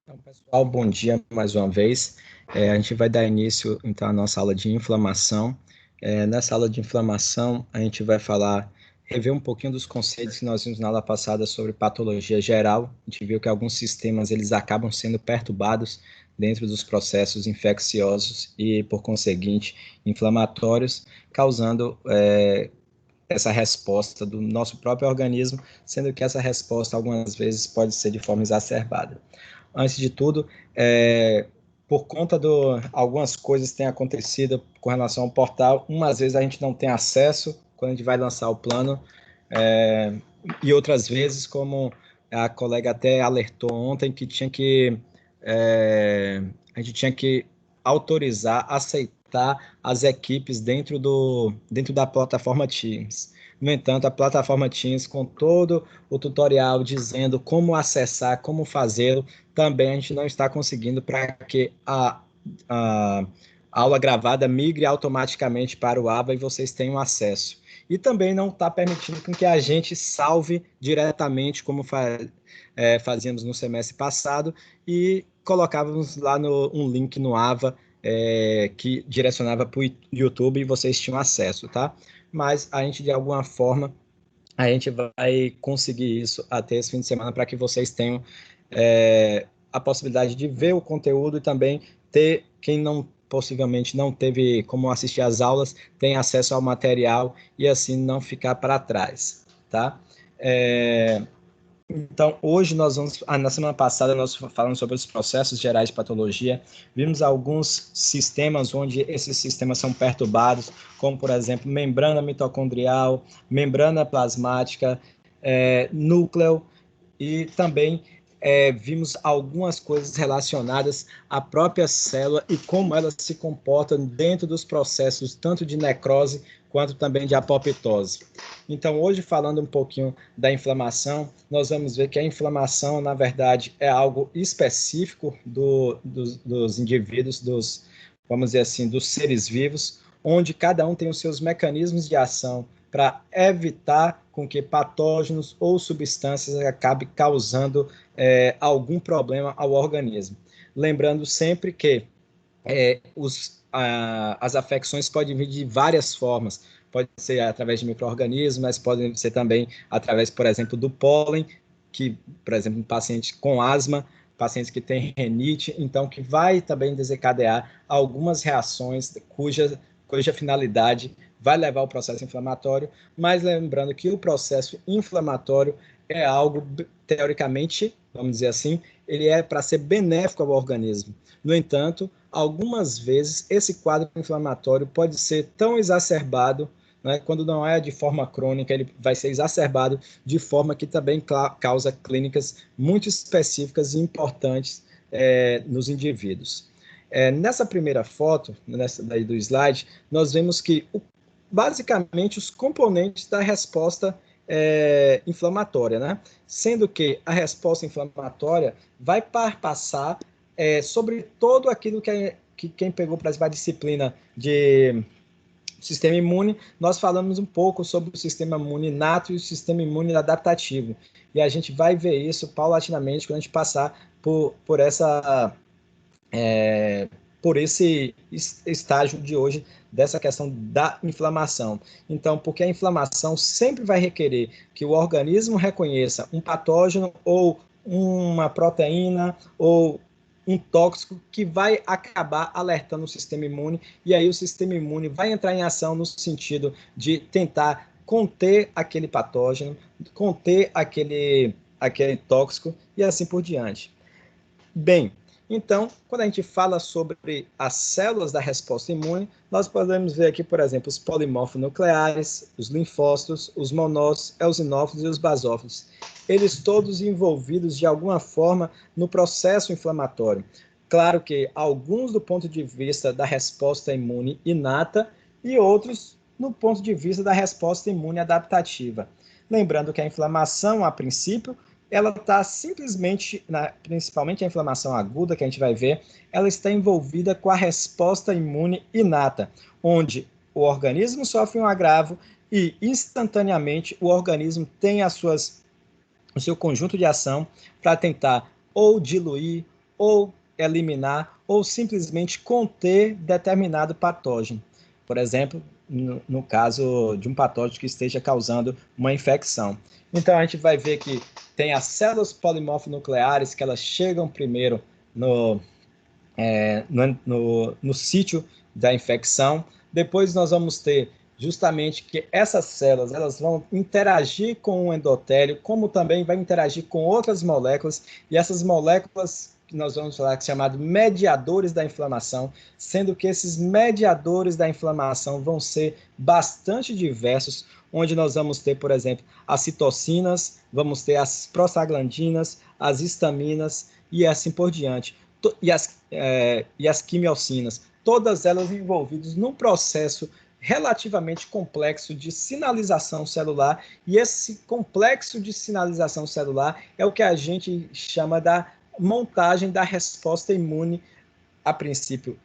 Então, pessoal, bom dia mais uma vez. A gente vai dar início, então, à nossa aula de inflamação. Nessa aula de inflamação, a gente vai rever um pouquinho dos conceitos que nós vimos na aula passada sobre patologia geral. A gente viu que alguns sistemas, eles acabam sendo perturbados dentro dos processos infecciosos e, por conseguinte, inflamatórios, causando essa resposta do nosso próprio organismo, sendo que essa resposta, algumas vezes, pode ser de forma exacerbada. Antes de tudo, por conta de algumas coisas que têm acontecido com relação ao portal, umas vezes a gente não tem acesso quando a gente vai lançar o plano, é, e outras vezes, como a colega até alertou ontem, que a gente tinha que autorizar, aceitar as equipes dentro da plataforma Teams. No entanto, a plataforma Teams, com todo o tutorial dizendo como acessar, como fazê-lo, também a gente não está conseguindo para que a aula gravada migre automaticamente para o ABA e vocês tenham acesso. E também não está permitindo com que a gente salve diretamente, como fazíamos no semestre passado, e colocávamos lá um link no AVA que direcionava para o YouTube e vocês tinham acesso, tá? Mas a gente, de alguma forma, a gente vai conseguir isso até esse fim de semana para que vocês tenham a possibilidade de ver o conteúdo e também ter, quem não possivelmente não teve como assistir às aulas, tem acesso ao material e assim não ficar para trás, tá? Então, hoje nós vamos. Na semana passada, nós falamos sobre os processos gerais de patologia. Vimos alguns sistemas onde esses sistemas são perturbados, como, por exemplo, membrana mitocondrial, membrana plasmática, núcleo, e também vimos algumas coisas relacionadas à própria célula e como ela se comporta dentro dos processos, tanto de necrose quanto também de apoptose. Então, hoje, falando um pouquinho da inflamação, nós vamos ver que a inflamação, na verdade, é algo específico dos indivíduos, vamos dizer assim, dos seres vivos, onde cada um tem os seus mecanismos de ação para evitar com que patógenos ou substâncias acabem causando algum problema ao organismo. Lembrando sempre que as afecções podem vir de várias formas. Pode ser através de micro-organismos, mas podem ser também através, por exemplo, do pólen, que, por exemplo, um paciente com asma, pacientes que têm renite, então, que vai também desencadear algumas reações cuja finalidade vai levar ao processo inflamatório, mas lembrando que o processo inflamatório é algo, teoricamente, vamos dizer assim, ele é para ser benéfico ao organismo. No entanto, algumas vezes esse quadro inflamatório pode ser tão exacerbado, né, quando não é de forma crônica, ele vai ser exacerbado de forma que também causa clínicas muito específicas e importantes nos indivíduos. Nessa primeira foto, nessa daí do slide, nós vemos que basicamente os componentes da resposta inflamatória, né? Sendo que a resposta inflamatória vai passar sobre todo aquilo que quem pegou para a disciplina de sistema imune, nós falamos um pouco sobre o sistema imune inato e o sistema imune adaptativo. E a gente vai ver isso paulatinamente quando a gente passar por essa por esse estágio de hoje dessa questão da inflamação. Então, porque a inflamação sempre vai requerer que o organismo reconheça um patógeno ou uma proteína ou um tóxico que vai acabar alertando o sistema imune, e aí o sistema imune vai entrar em ação no sentido de tentar conter aquele patógeno, conter aquele tóxico e assim por diante. Bem, então, quando a gente fala sobre as células da resposta imune, nós podemos ver aqui, por exemplo, os polimorfos nucleares, os linfócitos, os monócitos, eosinófilos e os basófilos. Eles todos envolvidos de alguma forma no processo inflamatório. Claro que alguns do ponto de vista da resposta imune inata e outros no ponto de vista da resposta imune adaptativa. Lembrando que a inflamação, a princípio, ela está simplesmente, principalmente a inflamação aguda que a gente vai ver, ela está envolvida com a resposta imune inata, onde o organismo sofre um agravo e instantaneamente o organismo tem o seu conjunto de ação para tentar ou diluir ou eliminar, ou simplesmente conter determinado patógeno. Por exemplo, no caso de um patógeno que esteja causando uma infecção. Então, a gente vai ver que tem as células polimorfonucleares, que elas chegam primeiro no sítio da infecção. Depois nós vamos ter justamente que essas células elas vão interagir com o endotélio, como também vai interagir com outras moléculas, e essas moléculas que nós vamos falar que chamados mediadores da inflamação, sendo que esses mediadores da inflamação vão ser bastante diversos, onde nós vamos ter, por exemplo, as citocinas, vamos ter as prostaglandinas, as histaminas e assim por diante. E as quimiocinas, todas elas envolvidas num processo relativamente complexo de sinalização celular, e esse complexo de sinalização celular é o que a gente chama da montagem da resposta imune, a princípio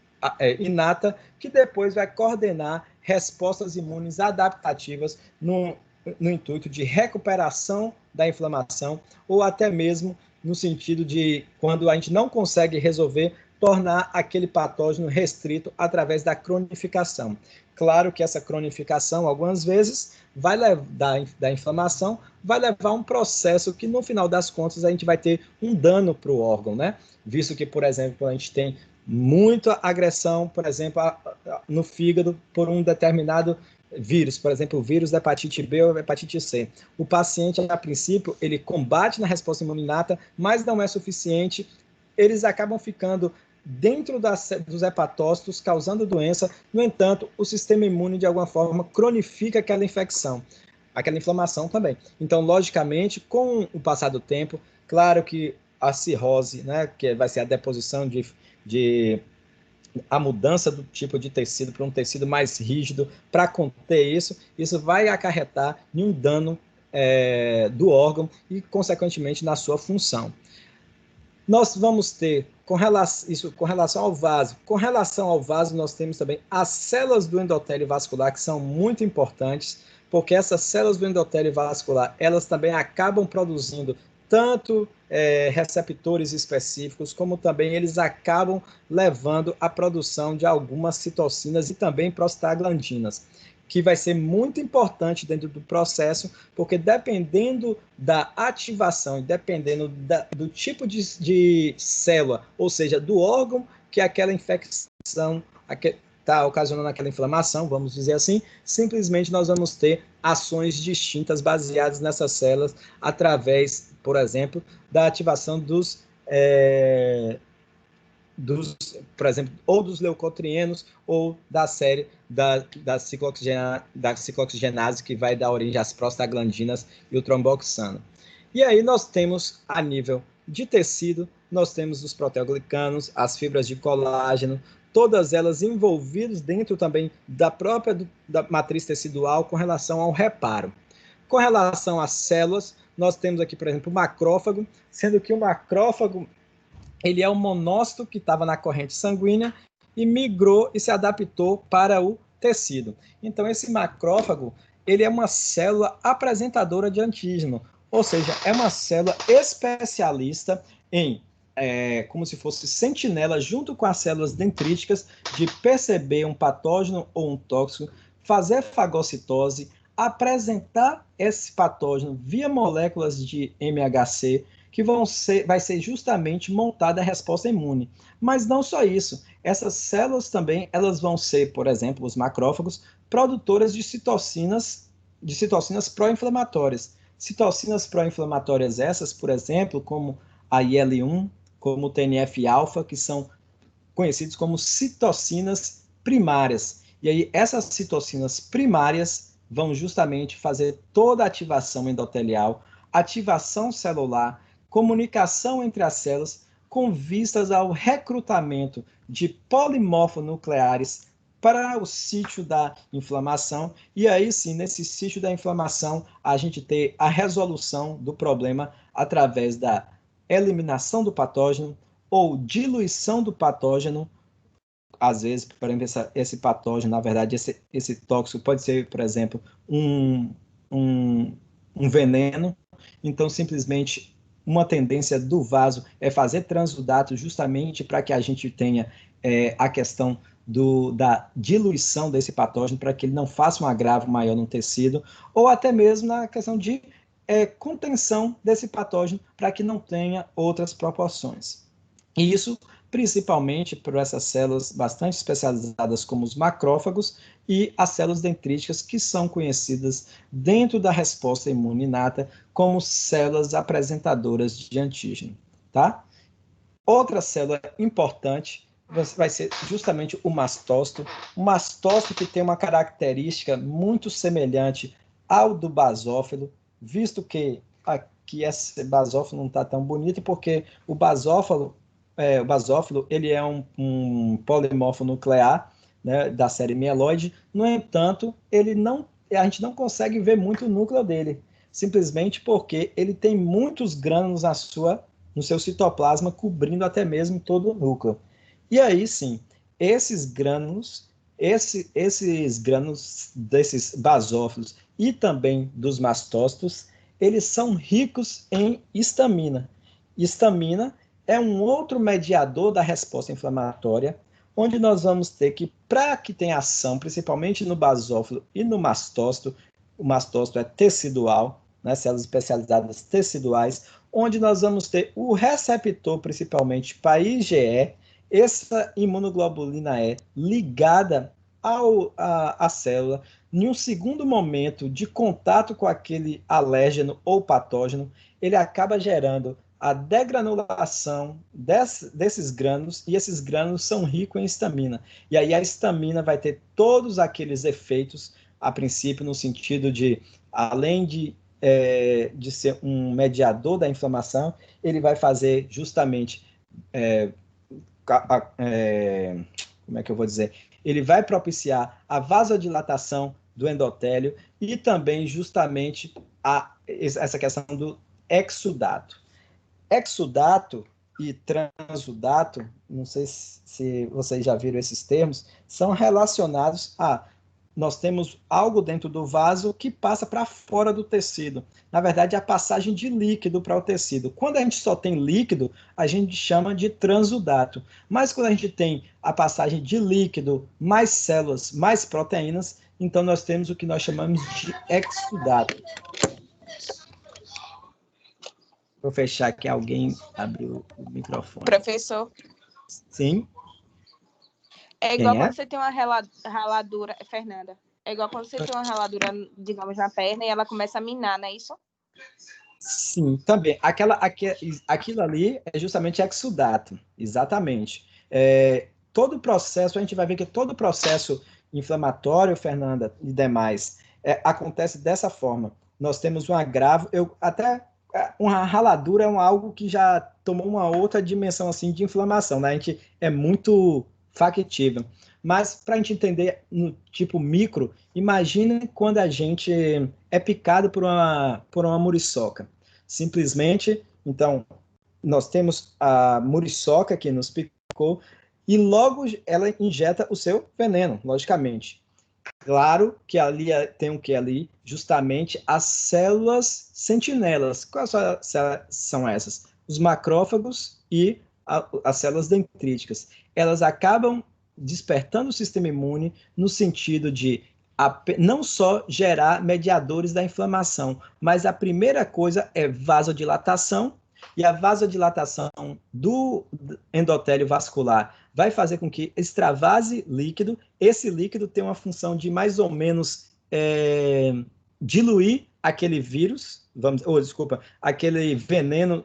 inata, que depois vai coordenar respostas imunes adaptativas no intuito de recuperação da inflamação, ou até mesmo no sentido de, quando a gente não consegue resolver, tornar aquele patógeno restrito através da cronificação. Claro que essa cronificação, algumas vezes, vai levar da inflamação, vai levar a um processo que, no final das contas, a gente vai ter um dano para o órgão, né? Visto que, por exemplo, a gente tem muita agressão, por exemplo, no fígado por um determinado vírus, por exemplo, o vírus da hepatite B ou hepatite C. O paciente, a princípio, ele combate na resposta imune inata, mas não é suficiente, eles acabam ficando dentro dos hepatócitos, causando doença. No entanto, o sistema imune, de alguma forma, cronifica aquela infecção, aquela inflamação também. Então, logicamente, com o passar do tempo, claro que a cirrose, né, que vai ser a deposição a mudança do tipo de tecido para um tecido mais rígido, para conter isso vai acarretar em um dano do órgão e, consequentemente, na sua função. Nós vamos ter, com relação ao vaso. Com relação ao vaso, nós temos também as células do endotélio vascular, que são muito importantes, porque essas células do endotélio vascular, elas também acabam produzindo tanto receptores específicos, como também eles acabam levando à produção de algumas citocinas e também prostaglandinas, que vai ser muito importante dentro do processo, porque dependendo da ativação e dependendo do tipo de célula, ou seja, do órgão que aquela infecção está ocasionando aquela inflamação, vamos dizer assim, simplesmente nós vamos ter ações distintas baseadas nessas células através, por exemplo, da ativação por exemplo, ou dos leucotrienos ou da série da ciclooxigenase, que vai dar origem às prostaglandinas e o tromboxano. E aí nós temos, a nível de tecido, nós temos os proteoglicanos, as fibras de colágeno, todas elas envolvidas dentro também da matriz tecidual com relação ao reparo. Com relação às células, nós temos aqui, por exemplo, o macrófago, sendo que o macrófago ele é um monócito que estava na corrente sanguínea e migrou e se adaptou para o tecido. Então, esse macrófago, ele é uma célula apresentadora de antígeno, ou seja, é uma célula especialista em, como se fosse sentinela, junto com as células dendríticas, de perceber um patógeno ou um tóxico, fazer fagocitose, apresentar esse patógeno via moléculas de MHC, que vai ser justamente montada a resposta imune. Mas não só isso, essas células também, elas vão ser, por exemplo, os macrófagos, produtoras de citocinas pró-inflamatórias. Citocinas pró-inflamatórias essas, por exemplo, como a IL-1, como o TNF-alfa, que são conhecidos como citocinas primárias. E aí, essas citocinas primárias vão justamente fazer toda a ativação endotelial, ativação celular, comunicação entre as células, com vistas ao recrutamento de polimorfonucleares para o sítio da inflamação, e aí sim, nesse sítio da inflamação, a gente ter a resolução do problema através da eliminação do patógeno ou diluição do patógeno. Às vezes, por exemplo, esse patógeno, na verdade, esse tóxico pode ser, por exemplo, um veneno. Então, simplesmente, uma tendência do vaso é fazer transudato justamente para que a gente tenha a questão da diluição desse patógeno, para que ele não faça um agravo maior no tecido, ou até mesmo na questão de contenção desse patógeno, para que não tenha outras proporções. E isso principalmente por essas células bastante especializadas como os macrófagos e as células dendríticas, que são conhecidas dentro da resposta imune inata como células apresentadoras de antígeno, tá? Outra célula importante vai ser justamente o mastócito que tem uma característica muito semelhante ao do basófilo, visto que aqui esse basófilo não está tão bonito, porque o basófilo ele é um polimorfo nuclear, né, da série mieloide. No entanto, a gente não consegue ver muito o núcleo dele, simplesmente porque ele tem muitos grânulos no seu citoplasma, cobrindo até mesmo todo o núcleo. E aí sim, esses grânulos desses basófilos e também dos mastócitos, eles são ricos em histamina. Histamina é um outro mediador da resposta inflamatória, onde nós vamos ter que, para que tenha ação, principalmente no basófilo e no mastócito, o mastócito é tecidual, né, células especializadas teciduais, onde nós vamos ter o receptor, principalmente para IgE, essa imunoglobulina E ligada à célula, em um segundo momento de contato com aquele alérgeno ou patógeno, ele acaba gerando a degranulação desses grânulos, e esses grânulos são ricos em histamina. E aí a histamina vai ter todos aqueles efeitos, a princípio, no sentido de, além de ser um mediador da inflamação, ele vai fazer justamente, como é que eu vou dizer? Ele vai propiciar a vasodilatação do endotélio e também justamente essa questão do exudato. Exudato e transudato, não sei se vocês já viram esses termos, são relacionados a nós temos algo dentro do vaso que passa para fora do tecido. Na verdade, é a passagem de líquido para o tecido. Quando a gente só tem líquido, a gente chama de transudato. Mas quando a gente tem a passagem de líquido, mais células, mais proteínas, então nós temos o que nós chamamos de exudato. Vou fechar aqui, alguém abriu o microfone. Professor. Sim. É igual quando você tem uma raladura, Fernanda. É igual quando você tem uma raladura, digamos, na perna e ela começa a minar, não é isso? Sim, também. Aquilo ali é justamente exudato, exatamente. Todo o processo, a gente vai ver que todo o processo inflamatório, Fernanda, e demais, acontece dessa forma. Nós temos um agravo, uma raladura é algo que já tomou uma outra dimensão assim de inflamação, né? A gente é muito factível. Mas para a gente entender no tipo micro, imagine quando a gente é picado por uma muriçoca. Simplesmente, então, nós temos a muriçoca que nos picou e logo ela injeta o seu veneno, logicamente. Claro que ali tem o que ali? Justamente as células sentinelas. Quais são essas? Os macrófagos e as células dendríticas. Elas acabam despertando o sistema imune no sentido de não só gerar mediadores da inflamação, mas a primeira coisa é vasodilatação, e a vasodilatação do endotélio vascular vai fazer com que extravase líquido. Esse líquido tem uma função de mais ou menos diluir aquele vírus, aquele veneno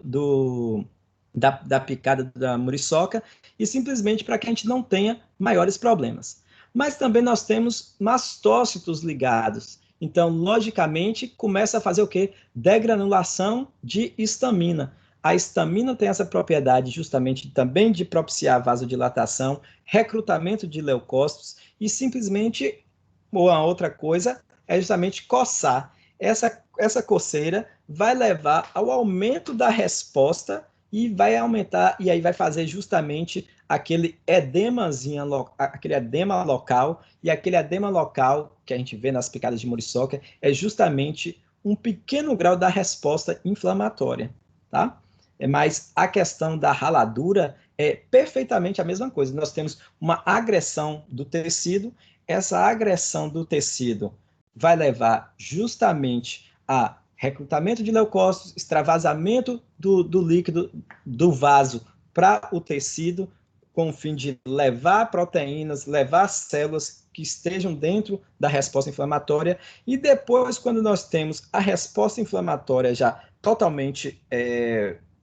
da picada da muriçoca, e simplesmente para que a gente não tenha maiores problemas. Mas também nós temos mastócitos ligados. Então, logicamente, começa a fazer o quê? Degranulação de histamina. A histamina tem essa propriedade justamente também de propiciar vasodilatação, recrutamento de leucócitos e simplesmente, uma outra coisa, é justamente coçar. Essa coceira vai levar ao aumento da resposta e vai aumentar, e aí vai fazer justamente aquele aquele edema local, e aquele edema local que a gente vê nas picadas de muriçoca é justamente um pequeno grau da resposta inflamatória, tá? Mas a questão da raladura é perfeitamente a mesma coisa. Nós temos uma agressão do tecido, essa agressão do tecido vai levar justamente a recrutamento de leucócitos, extravasamento do líquido do vaso para o tecido, com o fim de levar proteínas, levar células que estejam dentro da resposta inflamatória. E depois, quando nós temos a resposta inflamatória já totalmente,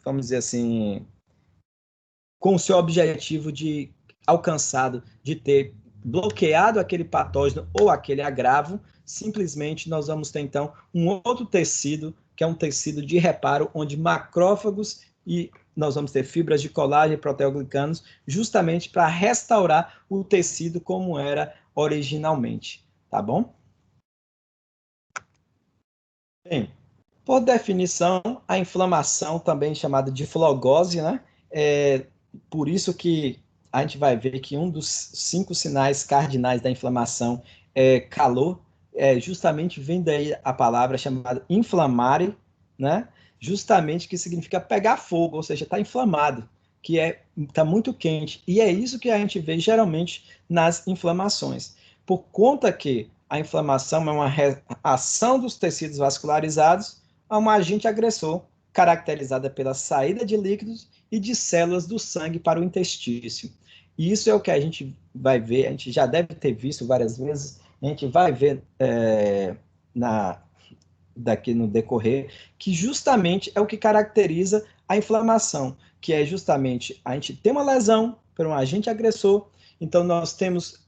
vamos dizer assim, com o seu objetivo de alcançado, de ter bloqueado aquele patógeno ou aquele agravo, simplesmente nós vamos ter, então, um outro tecido, que é um tecido de reparo, onde macrófagos e nós vamos ter fibras de colágeno e proteoglicanos, justamente para restaurar o tecido como era originalmente, tá bom? Bem, por definição, a inflamação, também chamada de flogose, né? Por isso que a gente vai ver que um dos 5 sinais cardinais da inflamação é calor, justamente vem daí a palavra chamada inflamare, né? Justamente que significa pegar fogo, ou seja, está inflamado, que está muito quente. E é isso que a gente vê geralmente nas inflamações. Por conta que a inflamação é uma reação dos tecidos vascularizados a um agente agressor, caracterizada pela saída de líquidos e de células do sangue para o intestino. E isso é o que a gente vai ver, a gente já deve ter visto várias vezes, a gente vai ver daqui no decorrer, que justamente é o que caracteriza a inflamação, que é justamente a gente ter uma lesão por um agente agressor, então nós temos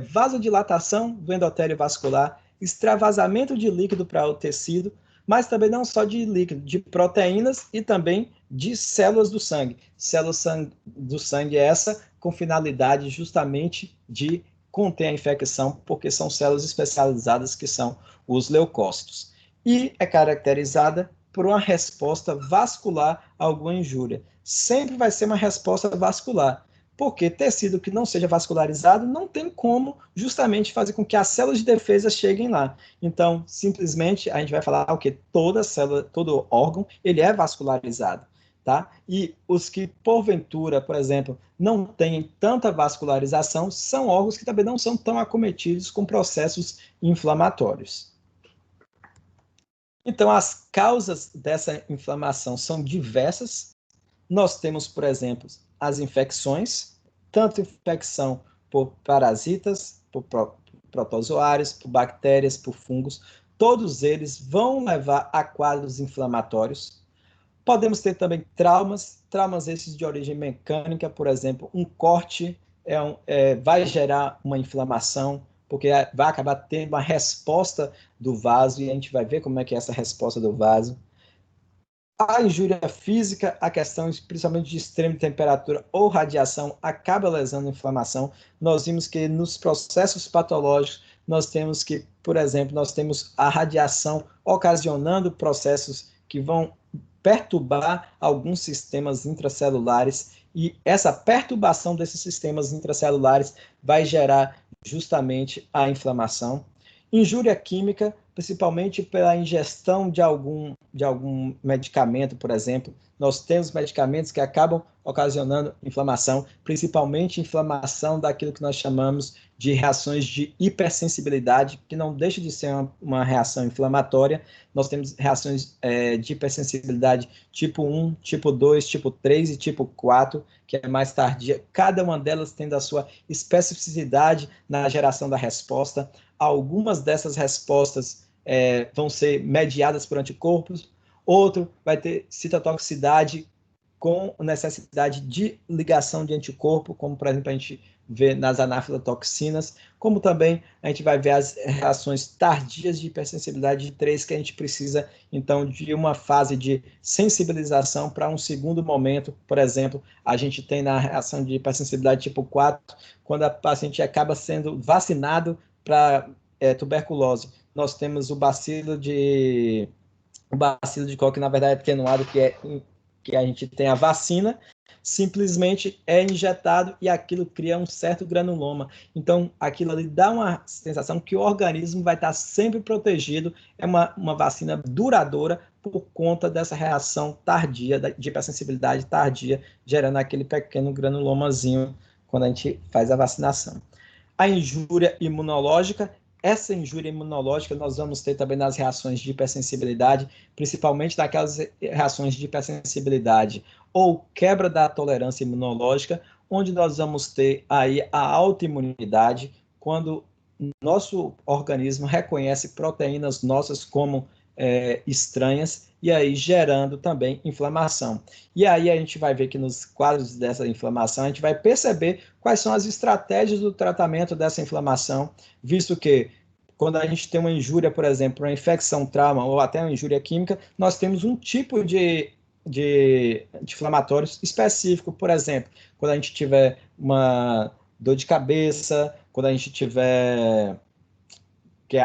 vasodilatação do endotélio vascular, extravasamento de líquido para o tecido, mas também não só de líquido, de proteínas e também de células do sangue. Células do sangue essa com finalidade justamente de conter a infecção, porque são células especializadas que são os leucócitos. E é caracterizada por uma resposta vascular a alguma injúria. Sempre vai ser uma resposta vascular, porque tecido que não seja vascularizado não tem como justamente fazer com que as células de defesa cheguem lá. Então, simplesmente, a gente vai falar que toda célula, todo órgão, ele é vascularizado, tá? E os que, porventura, por exemplo, não têm tanta vascularização, são órgãos que também não são tão acometidos com processos inflamatórios. Então, as causas dessa inflamação são diversas. Nós temos, por exemplo, as infecções, tanto infecção por parasitas, por protozoários, por bactérias, por fungos, todos eles vão levar a quadros inflamatórios. Podemos ter também traumas esses de origem mecânica, por exemplo, um corte vai gerar uma inflamação, porque vai acabar tendo uma resposta do vaso, e a gente vai ver como é que é essa resposta do vaso. A injúria física, a questão principalmente de extrema temperatura ou radiação, acaba lesando a inflamação. Nós vimos que nos processos patológicos, nós temos que, por exemplo, nós temos a radiação ocasionando processos que vão perturbar alguns sistemas intracelulares, e essa perturbação desses sistemas intracelulares vai gerar justamente a inflamação. Injúria química, principalmente pela ingestão de algum medicamento, por exemplo. Nós temos medicamentos que acabam ocasionando inflamação, principalmente inflamação daquilo que nós chamamos de reações de hipersensibilidade, que não deixa de ser uma reação inflamatória. Nós temos reações de hipersensibilidade tipo 1, tipo 2, tipo 3 e tipo 4, que é mais tardia. Cada uma delas tendo a sua especificidade na geração da resposta. Algumas dessas respostas vão ser mediadas por anticorpos, outro vai ter citotoxicidade com necessidade de ligação de anticorpo, como, por exemplo, a gente vê nas anafilotoxinas, como também a gente vai ver as reações tardias de hipersensibilidade de 3, que a gente precisa, então, de uma fase de sensibilização para um segundo momento. Por exemplo, a gente tem na reação de hipersensibilidade tipo 4, quando a paciente acaba sendo vacinado para tuberculose. Nós temos o bacilo de Koch, que na verdade é atenuado, que a gente tem a vacina, simplesmente é injetado e aquilo cria um certo granuloma. Então, aquilo ali dá uma sensação que o organismo vai estar sempre protegido, é uma vacina duradoura, por conta dessa reação tardia, de hipersensibilidade tardia, gerando aquele pequeno granulomazinho quando a gente faz a vacinação. A injúria imunológica, essa injúria imunológica nós vamos ter também nas reações de hipersensibilidade, principalmente naquelas reações de hipersensibilidade ou quebra da tolerância imunológica, onde nós vamos ter aí a autoimunidade, quando nosso organismo reconhece proteínas nossas como estranhas, e aí gerando também inflamação. E aí a gente vai ver que nos quadros dessa inflamação, a gente vai perceber quais são as estratégias do tratamento dessa inflamação, visto que quando a gente tem uma injúria, por exemplo, uma infecção, trauma ou até uma injúria química, nós temos um tipo de anti-inflamatórios específico, por exemplo, quando a gente tiver uma dor de cabeça, quando a gente tiver que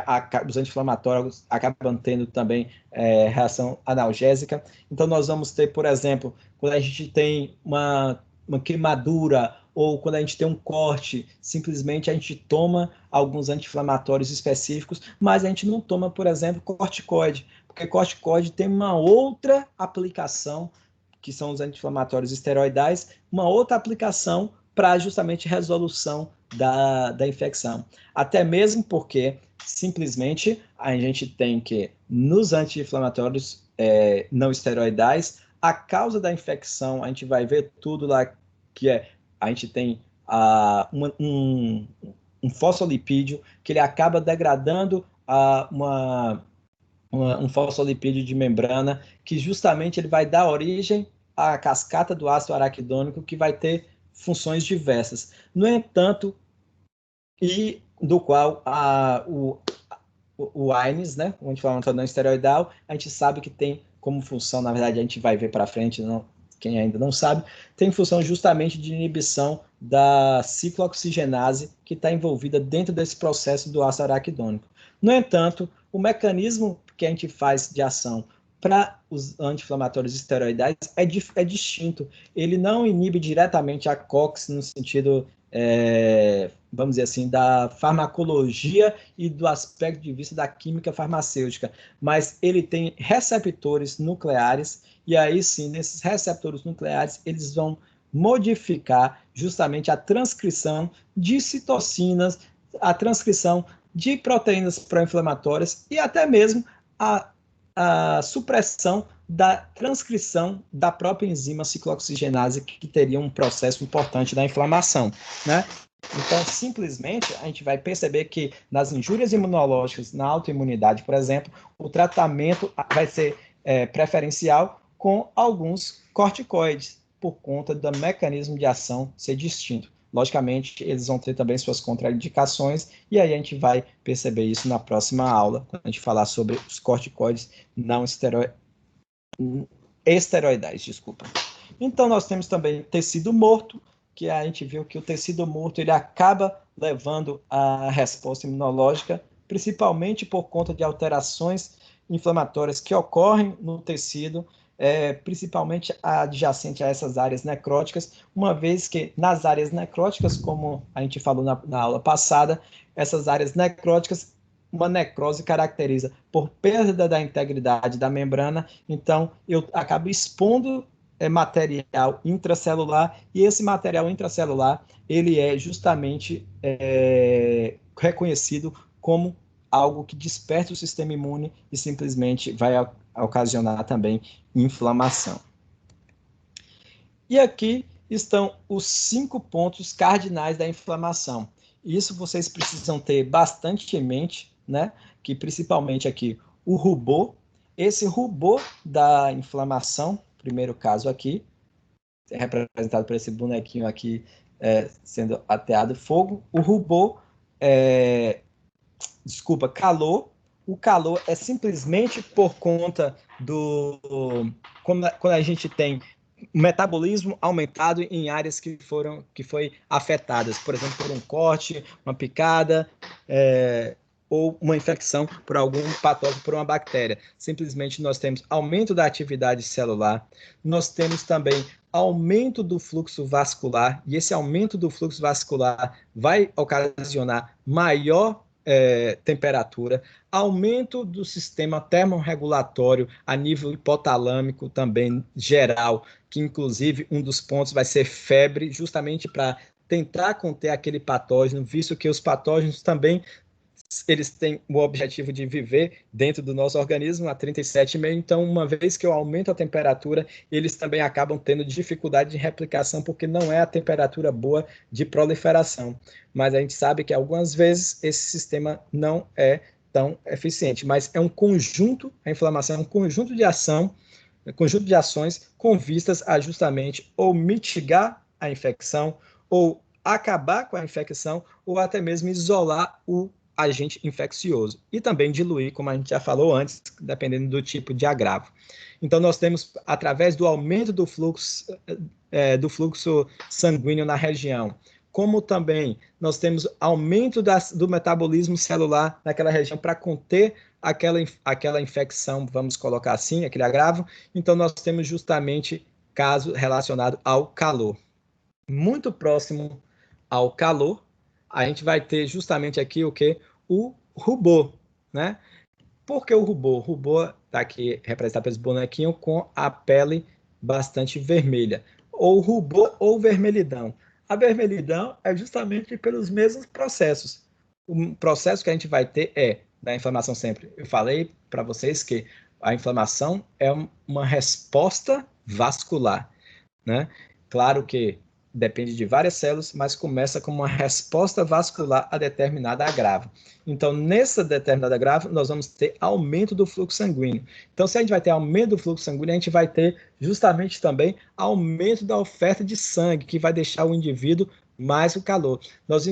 os anti-inflamatórios acabam tendo também reação analgésica. Então, nós vamos ter, por exemplo, quando a gente tem uma queimadura ou quando a gente tem um corte, simplesmente a gente toma alguns anti-inflamatórios específicos, mas a gente não toma, por exemplo, corticoide, porque corticoide tem uma outra aplicação, que são os anti-inflamatórios esteroidais, uma outra aplicação para justamente resolução da infecção. Até mesmo porque, simplesmente, a gente tem que, nos anti-inflamatórios não esteroidais, a causa da infecção, a gente vai ver tudo lá, que a gente tem um fosfolipídio, que ele acaba degradando um fosfolipídio de membrana, que justamente ele vai dar origem à cascata do ácido araquidônico, que vai ter funções diversas. No entanto, e do qual o AINES, né, o anti-inflamatório não esteroidal, a gente sabe que tem como função, na verdade a gente vai ver para frente, quem ainda não sabe, tem função justamente de inibição da ciclooxigenase que está envolvida dentro desse processo do ácido araquidônico. No entanto, o mecanismo que a gente faz de ação para os anti-inflamatórios esteroidais é distinto. Ele não inibe diretamente a COX no sentido, vamos dizer assim, da farmacologia e do aspecto de vista da química farmacêutica, mas ele tem receptores nucleares, e aí sim, nesses receptores nucleares, eles vão modificar justamente a transcrição de citocinas, a transcrição de proteínas pró-inflamatórias e até mesmo a supressão da transcrição da própria enzima ciclooxigenase, que teria um processo importante da inflamação, né? Então, simplesmente, a gente vai perceber que nas injúrias imunológicas, na autoimunidade, por exemplo, o tratamento vai ser preferencial com alguns corticoides, por conta do mecanismo de ação ser distinto. Logicamente, eles vão ter também suas contraindicações, e aí a gente vai perceber isso na próxima aula, quando a gente falar sobre os corticoides não esteroidais, desculpa. Então, nós temos também tecido morto, que a gente viu que o tecido morto ele acaba levando a resposta imunológica, principalmente por conta de alterações inflamatórias que ocorrem no tecido, principalmente adjacente a essas áreas necróticas, uma vez que nas áreas necróticas, como a gente falou na aula passada, essas áreas necróticas, uma necrose caracteriza por perda da integridade da membrana, então eu acabo expondo material intracelular, e esse material intracelular ele é justamente reconhecido como algo que desperta o sistema imune e simplesmente vai ocasionar também inflamação. E aqui estão os 5 pontos cardinais da inflamação. Isso vocês precisam ter bastante em mente, né? Que principalmente aqui o rubor, esse rubor da inflamação, primeiro caso aqui, é representado por esse bonequinho aqui sendo ateado fogo. O rubor calor. O calor é simplesmente por conta quando a gente tem metabolismo aumentado em áreas que foi afetadas, por exemplo, por um corte, uma picada, ou uma infecção por algum patógeno, por uma bactéria. Simplesmente nós temos aumento da atividade celular, nós temos também aumento do fluxo vascular, e esse aumento do fluxo vascular vai ocasionar maior temperatura, aumento do sistema termorregulatório a nível hipotalâmico também geral, que inclusive um dos pontos vai ser febre, justamente para tentar conter aquele patógeno, visto que os patógenos também eles têm o objetivo de viver dentro do nosso organismo a 37,5, então uma vez que eu aumento a temperatura, eles também acabam tendo dificuldade de replicação, porque não é a temperatura boa de proliferação. Mas a gente sabe que algumas vezes esse sistema não é tão eficiente, mas é um conjunto, a inflamação é um conjunto de ações com vistas a justamente ou mitigar a infecção, ou acabar com a infecção, ou até mesmo isolar o agente infeccioso e também diluir, como a gente já falou antes, dependendo do tipo de agravo. Então, nós temos, através do aumento do fluxo sanguíneo na região, como também nós temos aumento do metabolismo celular naquela região para conter aquela infecção, vamos colocar assim, aquele agravo. Então, nós temos justamente caso relacionado ao calor. Muito próximo ao calor, a gente vai ter justamente aqui o que? O rubor, né? Por que o rubor? O rubor está aqui representado pelos bonequinhos com a pele bastante vermelha. Ou rubor ou vermelhidão. A vermelhidão é justamente pelos mesmos processos. O processo que a gente vai ter é da inflamação sempre. Eu falei para vocês que a inflamação é uma resposta vascular, né? Claro que depende de várias células, mas começa com uma resposta vascular a determinada agravo. Então, nessa determinada agravo, nós vamos ter aumento do fluxo sanguíneo. Então, se a gente vai ter aumento do fluxo sanguíneo, a gente vai ter justamente também aumento da oferta de sangue, que vai deixar o indivíduo mais com calor. Nós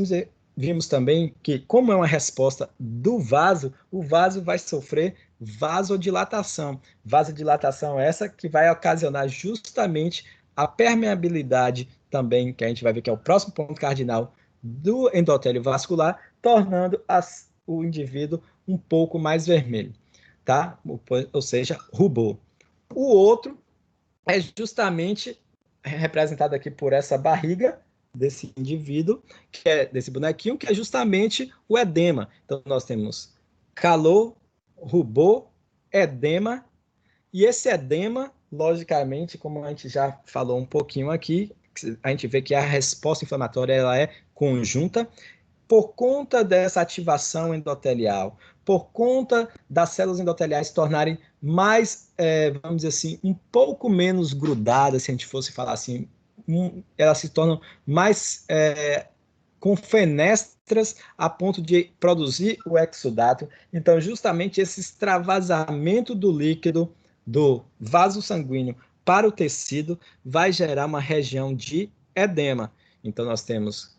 vimos também que, como é uma resposta do vaso, o vaso vai sofrer vasodilatação. Vasodilatação essa que vai ocasionar justamente a permeabilidade também, que a gente vai ver que é o próximo ponto cardinal do endotélio vascular, tornando o indivíduo um pouco mais vermelho, tá? Ou seja, rubor. O outro é justamente representado aqui por essa barriga desse indivíduo, que é desse bonequinho, que é justamente o edema. Então, nós temos calor, rubor, edema, e esse edema, logicamente, como a gente já falou um pouquinho aqui, a gente vê que a resposta inflamatória ela é conjunta, por conta dessa ativação endotelial, por conta das células endoteliais se tornarem mais, vamos dizer assim, um pouco menos grudadas, se a gente fosse falar assim, elas se tornam mais com fenestras a ponto de produzir o exudato. Então, justamente esse extravasamento do líquido do vaso sanguíneo para o tecido vai gerar uma região de edema. Então, nós temos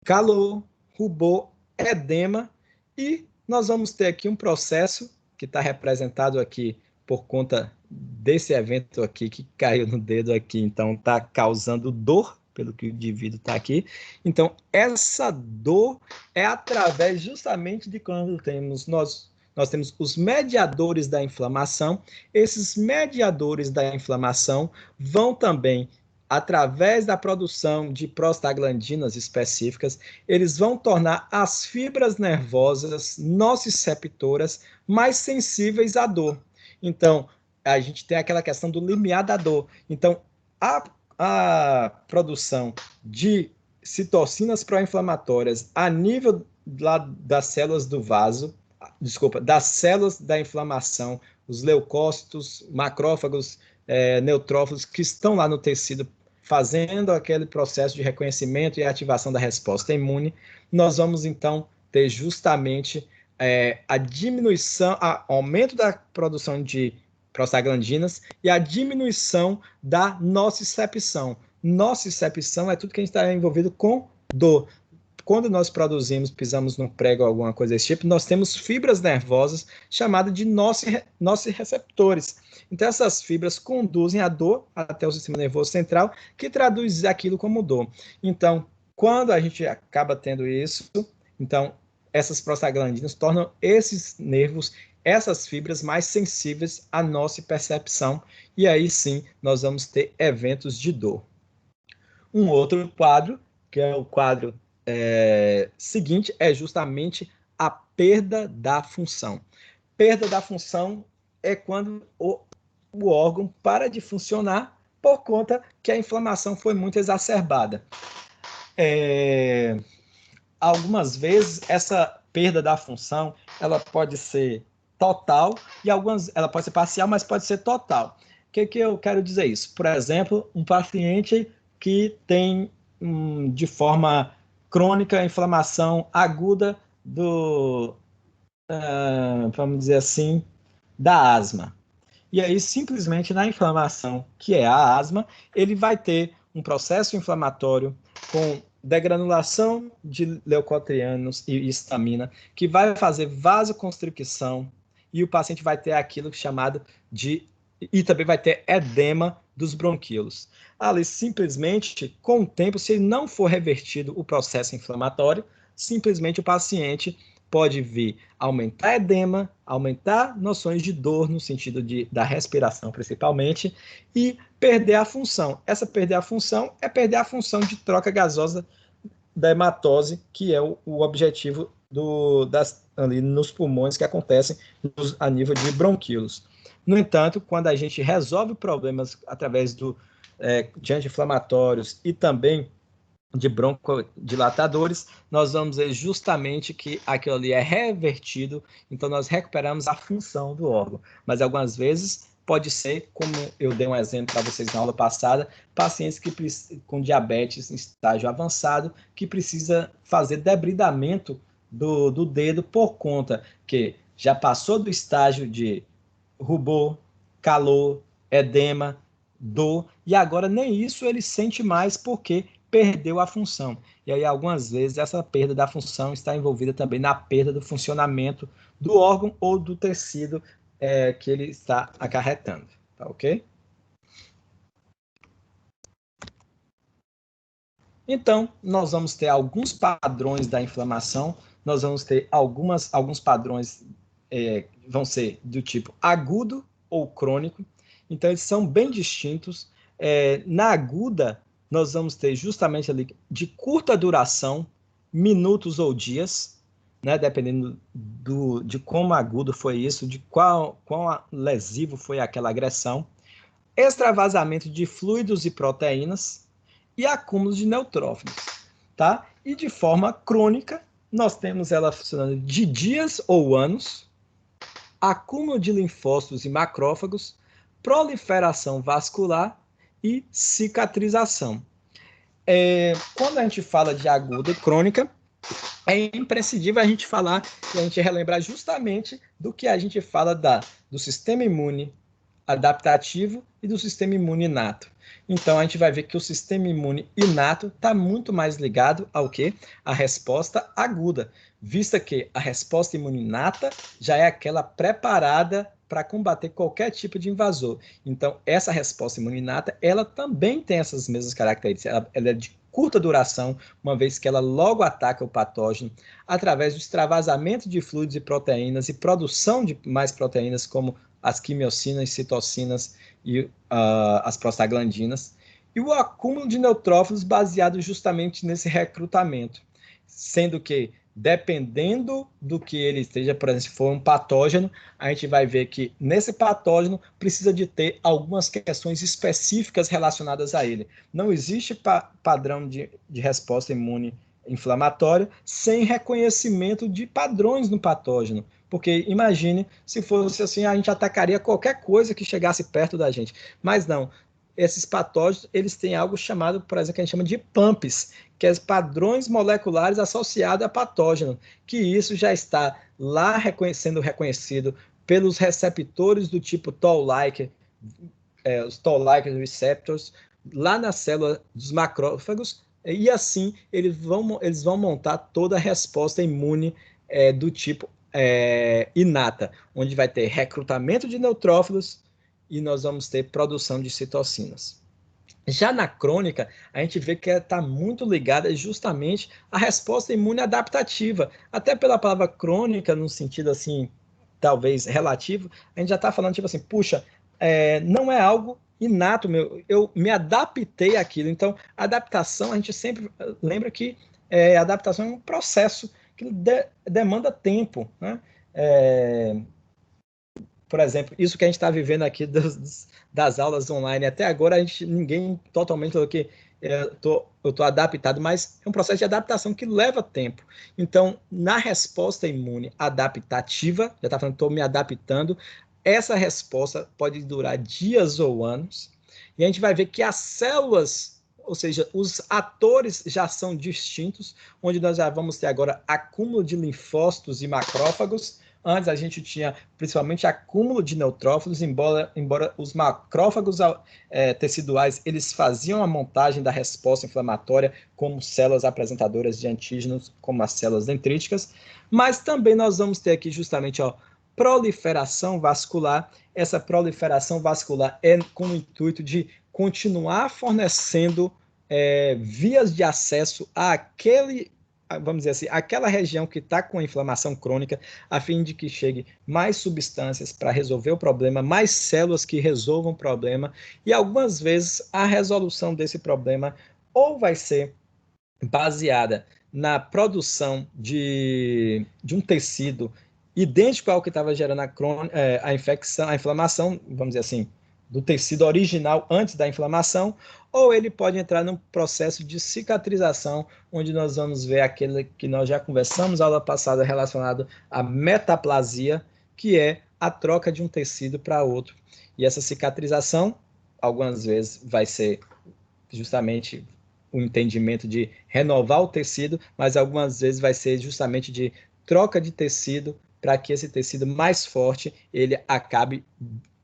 calor, rubor, edema, e nós vamos ter aqui um processo que está representado aqui por conta desse evento aqui que caiu no dedo aqui, então está causando dor, pelo que o indivíduo está aqui. Então, essa dor é através justamente de quando nós temos os mediadores da inflamação. Esses mediadores da inflamação vão também, através da produção de prostaglandinas específicas, eles vão tornar as fibras nervosas nociceptoras mais sensíveis à dor. Então, a gente tem aquela questão do limiar da dor. Então, a produção de citocinas pró-inflamatórias a nível das células do vaso, das células da inflamação, os leucócitos, macrófagos, neutrófilos que estão lá no tecido fazendo aquele processo de reconhecimento e ativação da resposta imune, nós vamos então ter justamente a diminuição, aumento da produção de prostaglandinas e a diminuição da nocicepção. Nocicepção é tudo que a gente está envolvido com dor. Quando nós pisamos num prego ou alguma coisa desse tipo, nós temos fibras nervosas chamadas de nociceptores. Então, essas fibras conduzem a dor até o sistema nervoso central, que traduz aquilo como dor. Então, quando a gente acaba tendo isso, então, essas prostaglandinas tornam esses nervos, essas fibras mais sensíveis à nossa percepção, e aí sim nós vamos ter eventos de dor. Um outro quadro, que é o quadro seguinte, é justamente a perda da função. Perda da função é quando o órgão para de funcionar por conta que a inflamação foi muito exacerbada. Algumas vezes, essa perda da função, ela pode ser total e ela pode ser parcial, mas pode ser total. O que eu quero dizer isso? Por exemplo, um paciente que tem, de forma crônica, inflamação aguda vamos dizer assim, da asma. E aí, simplesmente, na inflamação, que é a asma, ele vai ter um processo inflamatório com degranulação de leucotrienos e histamina, que vai fazer vasoconstricção, e o paciente vai ter aquilo chamado de... E também vai ter edema dos bronquíolos. Ali, simplesmente, com o tempo, se não for revertido o processo inflamatório, simplesmente o paciente pode vir aumentar edema, aumentar noções de dor, no sentido da respiração, principalmente, e perder a função. Essa perder a função é perder a função de troca gasosa da hematose, que é o objetivo ali nos pulmões, que acontecem a nível de bronquíolos. No entanto, quando a gente resolve problemas através de anti-inflamatórios e também de broncodilatadores, nós vamos ver justamente que aquilo ali é revertido, então nós recuperamos a função do órgão. Mas algumas vezes pode ser, como eu dei um exemplo para vocês na aula passada, pacientes com diabetes em estágio avançado, que precisa fazer debridamento do dedo por conta que já passou do estágio de rubor, calor, edema, dor, e agora nem isso ele sente mais porque perdeu a função. E aí, algumas vezes, essa perda da função está envolvida também na perda do funcionamento do órgão ou do tecido que ele está acarretando. Tá ok? Então, nós vamos ter alguns padrões da inflamação, nós vamos ter alguns padrões, vão ser do tipo agudo ou crônico, então eles são bem distintos. Na aguda, nós vamos ter justamente ali de curta duração, minutos ou dias, né, dependendo de como agudo foi isso, de quão lesivo foi aquela agressão, extravasamento de fluidos e proteínas e acúmulo de neutrófilos, tá? E de forma crônica, nós temos ela funcionando de dias ou anos, acúmulo de linfócitos e macrófagos, proliferação vascular e cicatrização. Quando a gente fala de aguda e crônica, é imprescindível a gente falar e a gente relembrar justamente do que a gente fala do sistema imune adaptativo e do sistema imune inato. Então, a gente vai ver que o sistema imune inato está muito mais ligado ao quê? A resposta aguda, vista que a resposta imune inata já é aquela preparada para combater qualquer tipo de invasor. Então, essa resposta imune inata, ela também tem essas mesmas características. Ela é de curta duração, uma vez que ela logo ataca o patógeno, através do extravasamento de fluidos e proteínas e produção de mais proteínas, como as quimiocinas, citocinas e as prostaglandinas, e o acúmulo de neutrófilos baseado justamente nesse recrutamento, sendo que, dependendo do que ele esteja, por exemplo, se for um patógeno, a gente vai ver que nesse patógeno precisa de ter algumas questões específicas relacionadas a ele. Não existe padrão de resposta imune inflamatória sem reconhecimento de padrões no patógeno. Porque imagine se fosse assim, a gente atacaria qualquer coisa que chegasse perto da gente. Mas não. Esses patógenos, eles têm algo chamado, por exemplo, que a gente chama de PAMPs, que é padrões moleculares associados a patógeno, que isso já está lá sendo reconhecido pelos receptores do tipo Toll-like, os Toll-like receptors, lá na célula dos macrófagos, e assim eles vão montar toda a resposta imune do tipo inata, onde vai ter recrutamento de neutrófilos e nós vamos ter produção de citocinas. Já na crônica, a gente vê que está muito ligada justamente à resposta imune adaptativa, até pela palavra crônica, no sentido assim, talvez relativo, a gente já está falando tipo assim, puxa, não é algo inato meu, eu me adaptei àquilo. Então, adaptação, a gente sempre lembra que adaptação é um processo que demanda tempo, né? Por exemplo, isso que a gente está vivendo aqui das aulas online, até agora ninguém totalmente falou que eu estou adaptado, mas é um processo de adaptação que leva tempo. Então, na resposta imune adaptativa, já está falando que estou me adaptando, essa resposta pode durar dias ou anos, e a gente vai ver que as células, ou seja, os atores já são distintos, onde nós já vamos ter agora acúmulo de linfócitos e macrófagos. Antes a gente tinha principalmente acúmulo de neutrófilos, embora os macrófagos teciduais eles faziam a montagem da resposta inflamatória como células apresentadoras de antígenos, como as células dendríticas, mas também nós vamos ter aqui justamente proliferação vascular. Essa proliferação vascular é com o intuito de continuar fornecendo vias de acesso àquele, vamos dizer assim, aquela região que está com a inflamação crônica, a fim de que chegue mais substâncias para resolver o problema, mais células que resolvam o problema, e algumas vezes a resolução desse problema ou vai ser baseada na produção de um tecido idêntico ao que estava gerando a infecção, a inflamação, vamos dizer assim, do tecido original antes da inflamação, ou ele pode entrar num processo de cicatrização, onde nós vamos ver aquele que nós já conversamos na aula passada relacionado à metaplasia, que é a troca de um tecido para outro. E essa cicatrização, algumas vezes, vai ser justamente o entendimento de renovar o tecido, mas algumas vezes vai ser justamente de troca de tecido para que esse tecido mais forte ele acabe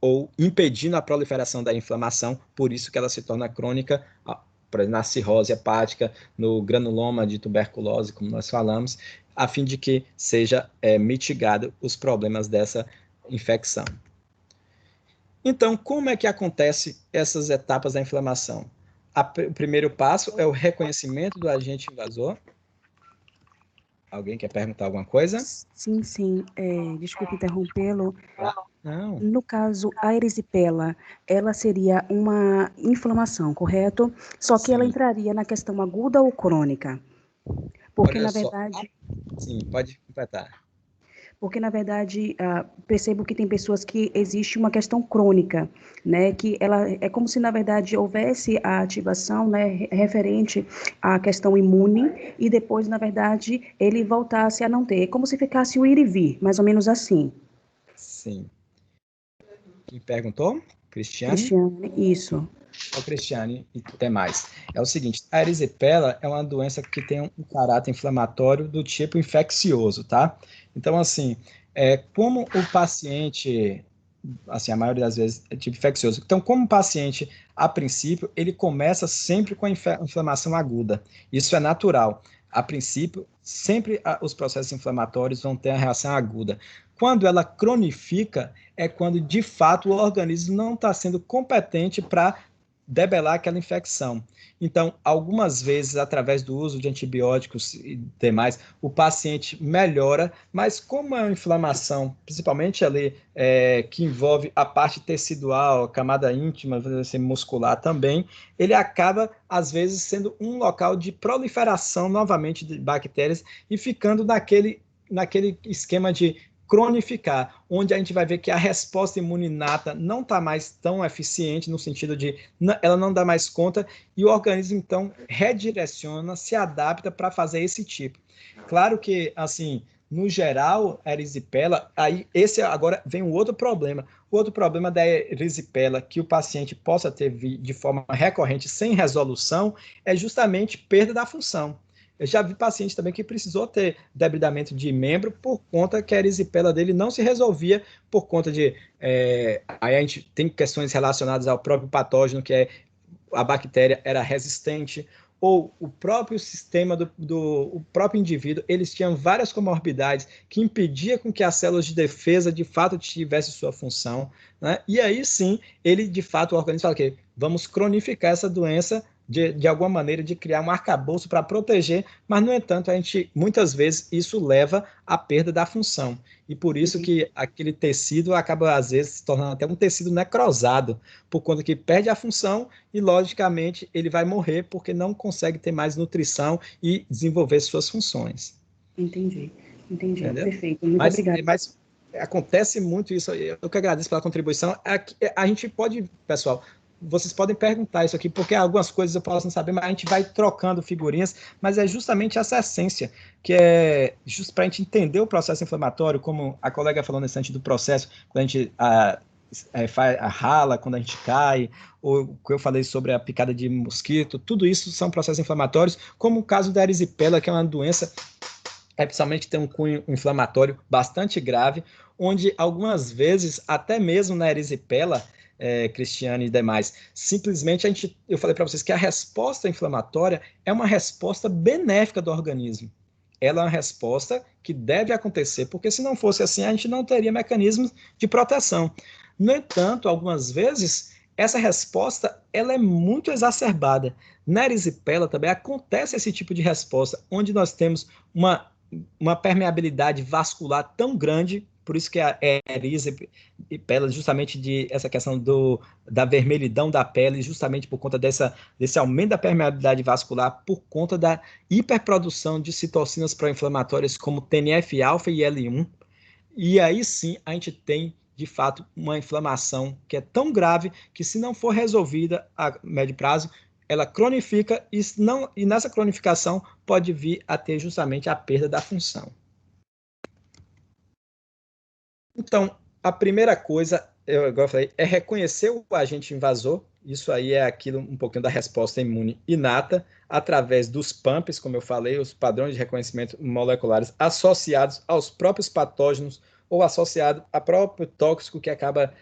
ou impedindo a proliferação da inflamação, por isso que ela se torna crônica, na cirrose hepática, no granuloma de tuberculose, como nós falamos, a fim de que seja mitigado os problemas dessa infecção. Então, como é que acontece essas etapas da inflamação? O primeiro passo é o reconhecimento do agente invasor. Alguém quer perguntar alguma coisa? Sim, sim. Desculpe interrompê-lo. Não. No caso, a erisipela, ela seria uma inflamação, correto? Só que ela entraria na questão aguda ou crônica? Porque, na verdade... Sim, pode completar. Porque, na verdade, percebo que tem pessoas que existe uma questão crônica, né? Que ela é como se, na verdade, houvesse a ativação, né, referente à questão imune e depois, na verdade, ele voltasse a não ter. É como se ficasse o ir e vir, mais ou menos assim. Sim. Quem perguntou? Cristiane? Cristiane, isso. Cristiane, e tem mais. É o seguinte, a erisipela é uma doença que tem um caráter inflamatório do tipo infeccioso, tá? Então, assim, como o paciente, assim, a maioria das vezes é tipo infeccioso. Então, como o paciente, a princípio, ele começa sempre com a inflamação aguda. Isso é natural. A princípio, sempre os processos inflamatórios vão ter a reação aguda. Quando ela cronifica, é quando, de fato, o organismo não está sendo competente para debelar aquela infecção. Então, algumas vezes, através do uso de antibióticos e demais, o paciente melhora, mas como é uma inflamação, principalmente ali, que envolve a parte tecidual, a camada íntima, assim, muscular também, ele acaba, às vezes, sendo um local de proliferação, novamente, de bactérias e ficando naquele esquema de cronificar, onde a gente vai ver que a resposta imune inata não está mais tão eficiente, no sentido de ela não dá mais conta, e o organismo, então, redireciona, se adapta para fazer esse tipo. Claro que, assim, no geral, a erisipela, aí esse agora vem um outro problema. O outro problema da erisipela que o paciente possa ter de forma recorrente, sem resolução, é justamente perda da função. Eu já vi paciente também que precisou ter debridamento de membro por conta que a erisipela dele não se resolvia por conta de... aí a gente tem questões relacionadas ao próprio patógeno, que a bactéria era resistente, ou o próprio sistema o próprio indivíduo, eles tinham várias comorbidades que impediam com que as células de defesa de fato tivessem sua função, né? E aí sim, ele de fato, o organismo fala que vamos cronificar essa doença de alguma maneira, de criar um arcabouço para proteger, mas, no entanto, muitas vezes, isso leva à perda da função. E por isso que aquele tecido acaba, às vezes, se tornando até um tecido necrosado, por conta que perde a função e, logicamente, ele vai morrer porque não consegue ter mais nutrição e desenvolver suas funções. Entendi. Entendeu? Perfeito. Muito Mas obrigada. acontece muito isso. Eu que agradeço pela contribuição. A gente pode, pessoal, vocês podem perguntar isso aqui, porque algumas coisas eu posso não saber, mas a gente vai trocando figurinhas, mas é justamente essa essência, que é justo para a gente entender o processo inflamatório, como a colega falou nesse antes do processo, quando a gente rala, quando a gente cai, ou o que eu falei sobre a picada de mosquito, tudo isso são processos inflamatórios, como o caso da erisipela, que é uma doença principalmente tem um cunho inflamatório bastante grave, onde algumas vezes, até mesmo na erisipela, Cristiane e demais, simplesmente eu falei para vocês que a resposta inflamatória é uma resposta benéfica do organismo. Ela é uma resposta que deve acontecer, porque se não fosse assim, a gente não teria mecanismos de proteção. No entanto, algumas vezes, essa resposta ela é muito exacerbada. Na erisipela também acontece esse tipo de resposta, onde nós temos uma permeabilidade vascular tão grande, por isso que a erisipela, justamente de essa questão da vermelhidão da pele, justamente por conta desse aumento da permeabilidade vascular, por conta da hiperprodução de citocinas pró-inflamatórias como TNF-alfa e L1, e aí sim a gente tem, de fato, uma inflamação que é tão grave que, se não for resolvida a médio prazo, ela cronifica e nessa cronificação pode vir a ter justamente a perda da função. Então, a primeira coisa, igual eu falei, é reconhecer o agente invasor. Isso aí é aquilo, um pouquinho da resposta imune inata, através dos PAMPs, como eu falei, os padrões de reconhecimento moleculares associados aos próprios patógenos ou associado a próprio tóxico que acaba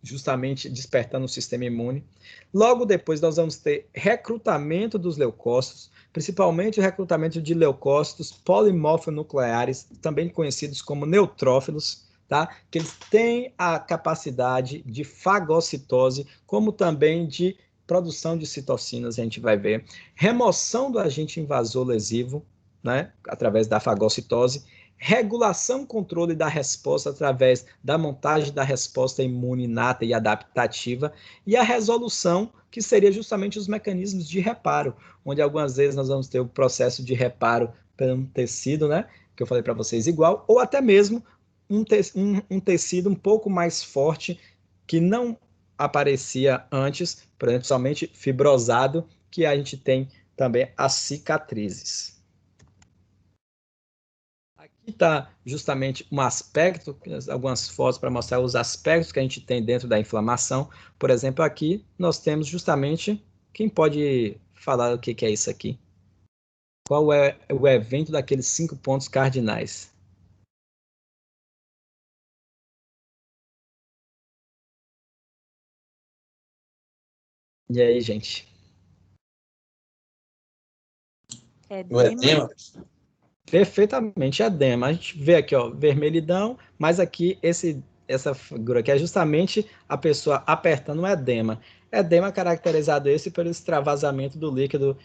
justamente despertando o sistema imune. Logo depois, nós vamos ter recrutamento dos leucócitos, principalmente o recrutamento de leucócitos polimorfonucleares, também conhecidos como neutrófilos, tá? Que eles têm a capacidade de fagocitose, como também de produção de citocinas, a gente vai ver. Remoção do agente invasor lesivo, né? Através da fagocitose. Regulação, controle da resposta através da montagem da resposta imune inata e adaptativa, e a resolução, que seria justamente os mecanismos de reparo, onde algumas vezes nós vamos ter o processo de reparo pelo tecido, né, que eu falei para vocês igual, ou até mesmo um tecido um pouco mais forte, que não aparecia antes, por exemplo, somente fibrosado, que a gente tem também as cicatrizes. Aqui está justamente um aspecto, algumas fotos para mostrar os aspectos que a gente tem dentro da inflamação. Por exemplo, aqui nós temos justamente, quem pode falar o que é isso aqui? Qual é o evento daqueles 5 pontos cardinais? E aí, gente? O edema? Perfeitamente, edema. A gente vê aqui, ó, vermelhidão, mas aqui essa figura aqui é justamente a pessoa apertando o edema. Edema caracterizado esse pelo extravasamento do líquido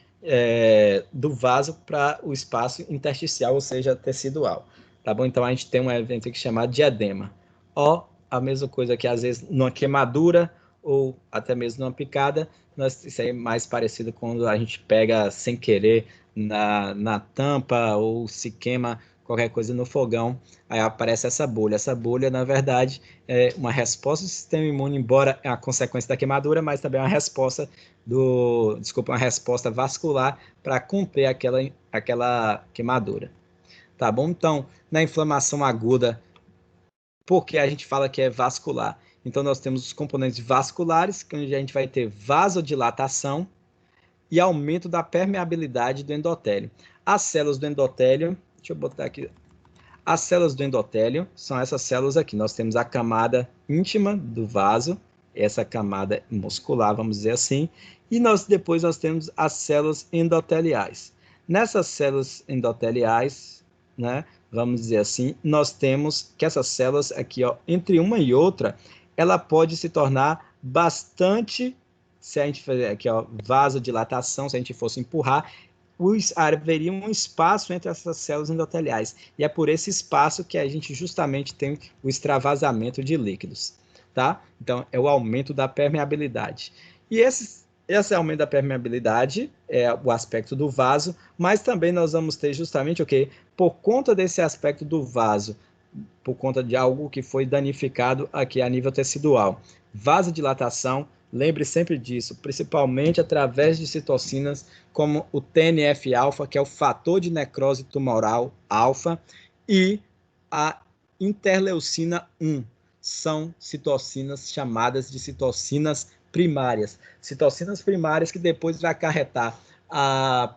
do vaso para o espaço intersticial, ou seja, tecidual. Tá bom? Então a gente tem um evento aqui chamado de edema. Ó, a mesma coisa que às vezes numa queimadura ou até mesmo numa picada, isso aí é mais parecido quando a gente pega sem querer na tampa ou se queima qualquer coisa no fogão, aí aparece essa bolha. Essa bolha, na verdade, é uma resposta do sistema imune, embora é uma consequência da queimadura, mas também é uma resposta uma resposta vascular para conter aquela queimadura. Tá bom? Então, na inflamação aguda, porque a gente fala que é vascular? Então, nós temos os componentes vasculares, onde a gente vai ter vasodilatação e aumento da permeabilidade do endotélio. As células do endotélio, deixa eu botar aqui. As células do endotélio são essas células aqui. Nós temos a camada íntima do vaso, essa camada muscular, vamos dizer assim, e depois nós temos as células endoteliais. Nessas células endoteliais, né, vamos dizer assim, nós temos que essas células aqui, ó, entre uma e outra, ela pode se tornar bastante, se a gente fazer aqui, ó, vasodilatação, se a gente fosse empurrar, haveria um espaço entre essas células endoteliais. E é por esse espaço que a gente justamente tem o extravasamento de líquidos. Tá? Então, é o aumento da permeabilidade. E esse aumento da permeabilidade é o aspecto do vaso, mas também nós vamos ter justamente o quê? Por conta desse aspecto do vaso, por conta de algo que foi danificado aqui a nível tecidual. Vasodilatação, lembre sempre disso, principalmente através de citocinas como o TNF-alfa, que é o fator de necrose tumoral alfa, e a interleucina 1, são citocinas chamadas de citocinas primárias. Citocinas primárias que depois vai acarretar a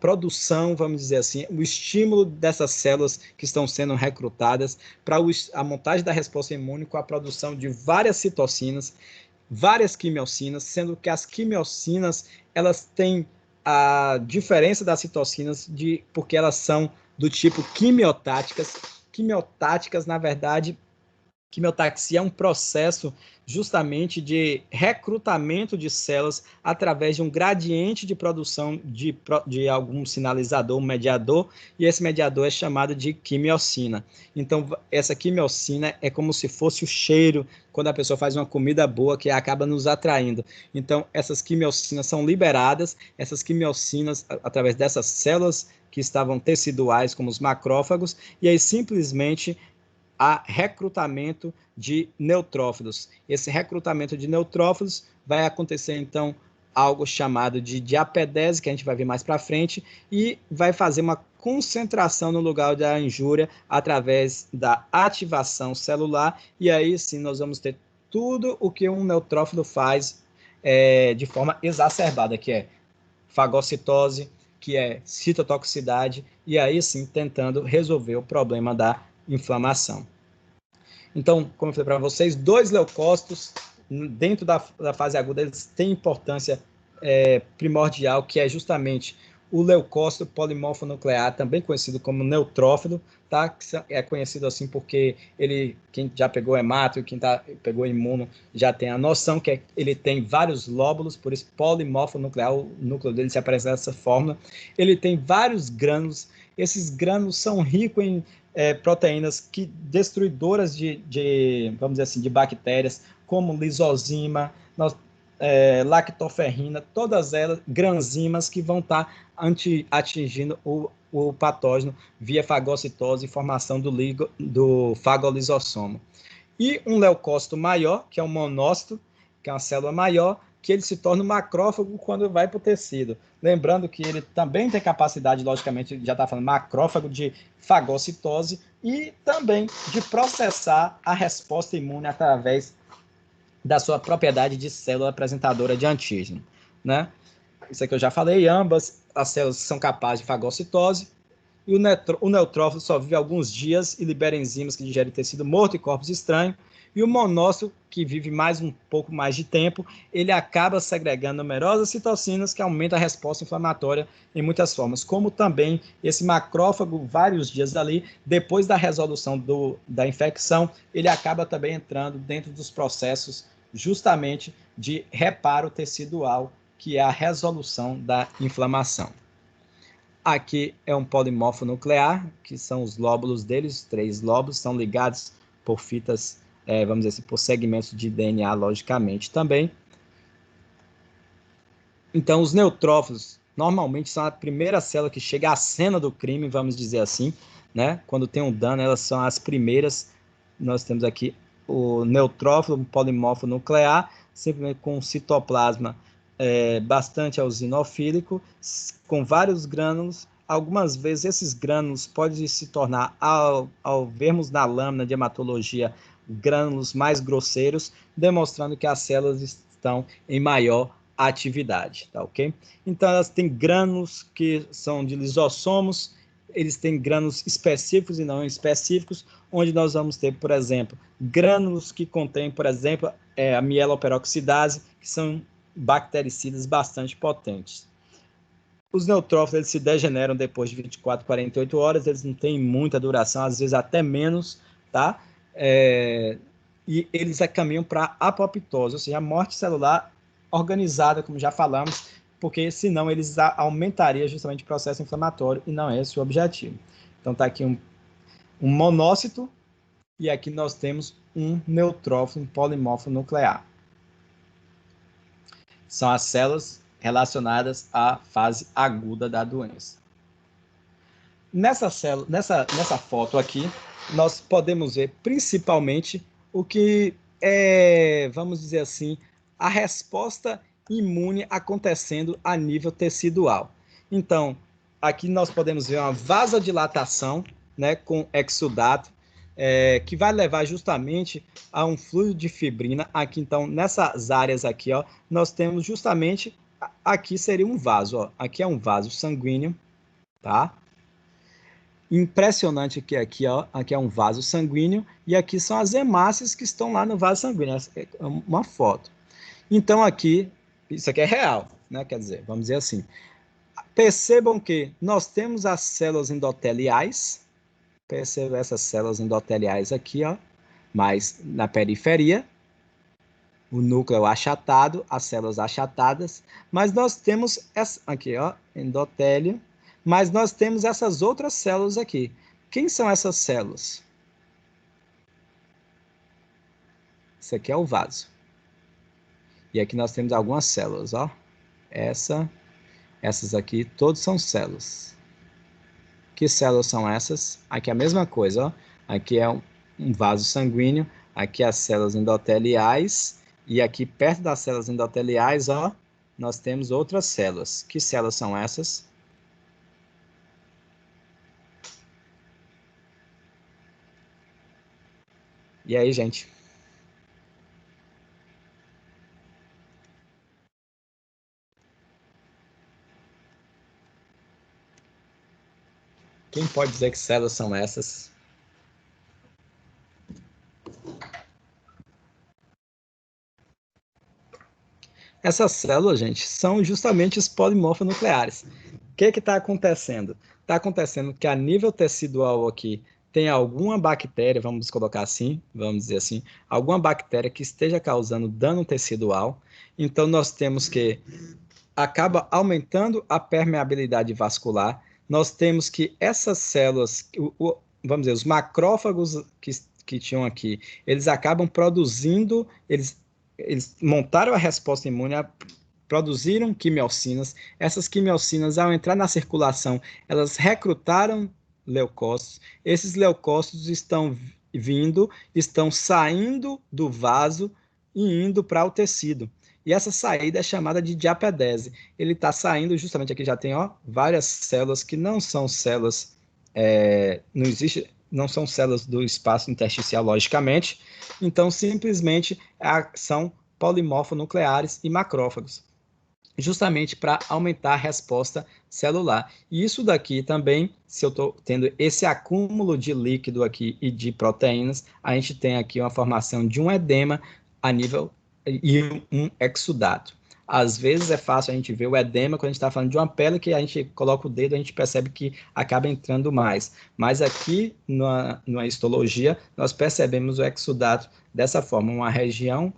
produção, vamos dizer assim, o estímulo dessas células que estão sendo recrutadas para a montagem da resposta imune com a produção de várias citocinas, várias quimiocinas, sendo que as quimiocinas, elas têm a diferença das citocinas porque elas são do tipo quimiotáticas. Quimiotáticas, na verdade, quimiotaxia é um processo justamente de recrutamento de células através de um gradiente de produção de algum sinalizador, um mediador, e esse mediador é chamado de quimiocina. Então, essa quimiocina é como se fosse o cheiro quando a pessoa faz uma comida boa que acaba nos atraindo. Então, essas quimiocinas são liberadas, essas quimiocinas, através dessas células que estavam teciduais, como os macrófagos, e aí simplesmente a recrutamento de neutrófilos. Esse recrutamento de neutrófilos vai acontecer, então, algo chamado de diapedese, que a gente vai ver mais para frente, e vai fazer uma concentração no lugar da injúria através da ativação celular, e aí sim nós vamos ter tudo o que um neutrófilo faz de forma exacerbada, que é fagocitose, que é citotoxicidade, e aí sim tentando resolver o problema da inflamação. Então, como eu falei para vocês, 2 leucócitos dentro da fase aguda, eles têm importância primordial, que é justamente o leucócito polimorfo nuclear, também conhecido como neutrófilo, tá? Que é conhecido assim porque quem já pegou hemato e quem pegou imuno já tem a noção que ele tem vários lóbulos, por isso polimorfo nuclear, o núcleo dele se apresenta dessa forma. Ele tem vários grânulos, esses grânulos são ricos em proteínas destruidoras vamos dizer assim, de bactérias, como lisozima, lactoferrina, todas elas, granzimas que vão estar atingindo o patógeno via fagocitose e formação do fagolisossomo. E um leucócito maior, que é um monócito, que é uma célula maior, que ele se torna um macrófago quando vai para o tecido. Lembrando que ele também tem capacidade, logicamente, já está falando macrófago, de fagocitose e também de processar a resposta imune através da sua propriedade de célula apresentadora de antígeno, né? Isso aqui eu já falei, ambas as células são capazes de fagocitose, e o neutrófilo só vive alguns dias e libera enzimas que digerem tecido morto e corpos estranhos, e o monócito, que vive um pouco mais de tempo, ele acaba segregando numerosas citocinas que aumentam a resposta inflamatória em muitas formas, como também esse macrófago, vários dias ali, depois da resolução da infecção, ele acaba também entrando dentro dos processos justamente de reparo tecidual, que é a resolução da inflamação. Aqui é um polimorfo nuclear, que são os lóbulos deles, os 3 lóbulos, são ligados por fitas, vamos dizer assim, por segmentos de DNA, logicamente, também. Então, os neutrófilos, normalmente, são a primeira célula que chega à cena do crime, vamos dizer assim, né? Quando tem um dano, elas são as primeiras. Nós temos aqui o neutrófilo, um polimorfo nuclear, simplesmente com um citoplasma bastante eosinofílico, com vários grânulos. Algumas vezes esses grânulos podem se tornar, ao vermos na lâmina de hematologia, grânulos mais grosseiros, demonstrando que as células estão em maior atividade, tá ok? Então elas têm grânulos que são de lisossomos, eles têm grânulos específicos e não específicos, onde nós vamos ter, por exemplo, grânulos que contêm, por exemplo, a mieloperoxidase, que são bactericidas bastante potentes. Os neutrófilos, eles se degeneram depois de 24, 48 horas, eles não têm muita duração, às vezes até menos, tá? E eles caminham para apoptose, ou seja, a morte celular organizada, como já falamos, porque senão eles aumentariam justamente o processo inflamatório, e não é esse o objetivo. Então está aqui um monócito, e aqui nós temos um neutrófilo, um polimorfo nuclear. são as células relacionadas à fase aguda da doença. Nessa foto aqui, nós podemos ver principalmente o que é, vamos dizer assim, a resposta imune acontecendo a nível tecidual. Então, aqui nós podemos ver uma vasodilatação, né, com exudato, que vai levar justamente a um fluido de fibrina. Aqui, então, nessas áreas aqui, ó, nós temos justamente, aqui seria um vaso, ó, aqui é um vaso sanguíneo, tá? Impressionante que aqui, ó, aqui é um vaso sanguíneo e aqui são as hemácias que estão lá no vaso sanguíneo. Essa é uma foto. Então, aqui, isso aqui é real, né? Quer dizer, vamos dizer assim. Percebam que nós temos as células endoteliais, percebam essas células endoteliais aqui, ó, mais na periferia, o núcleo achatado, as células achatadas, mas nós temos essa, aqui, ó, endotélio, mas nós temos essas outras células aqui. Quem são essas células? Isso aqui é o vaso. E aqui nós temos algumas células, ó. Essas aqui, todas são células. Que células são essas? Aqui é a mesma coisa, ó. Aqui é um vaso sanguíneo, aqui as células endoteliais, e aqui perto das células endoteliais, ó, nós temos outras células. Que células são essas? E aí, gente? Quem pode dizer que células são essas? Essas células, gente, são justamente os polimorfonucleares. O que está acontecendo? Está acontecendo que a nível tecidual aqui tem alguma bactéria, vamos colocar assim, vamos dizer assim, alguma bactéria que esteja causando dano tecidual. Então, nós temos que acaba aumentando a permeabilidade vascular. Nós temos que essas células, vamos dizer, os macrófagos que tinham aqui, eles acabam produzindo, eles montaram a resposta imune, produziram quimiocinas. Essas quimiocinas, ao entrar na circulação, elas recrutaram leucócitos. Esses leucócitos estão saindo do vaso e indo para o tecido. E essa saída é chamada de diapedese. Ele está saindo justamente aqui, já tem ó, várias células que não são células, não são células do espaço intersticial, logicamente. Então, simplesmente são polimorfonucleares e macrófagos, justamente para aumentar a resposta celular. E isso daqui também, se eu estou tendo esse acúmulo de líquido aqui e de proteínas, a gente tem aqui uma formação de um edema a nível e um exudato. Às vezes é fácil a gente ver o edema quando a gente está falando de uma pele que a gente coloca o dedo, a gente percebe que acaba entrando mais. Mas aqui, na histologia, nós percebemos o exudato dessa forma, uma região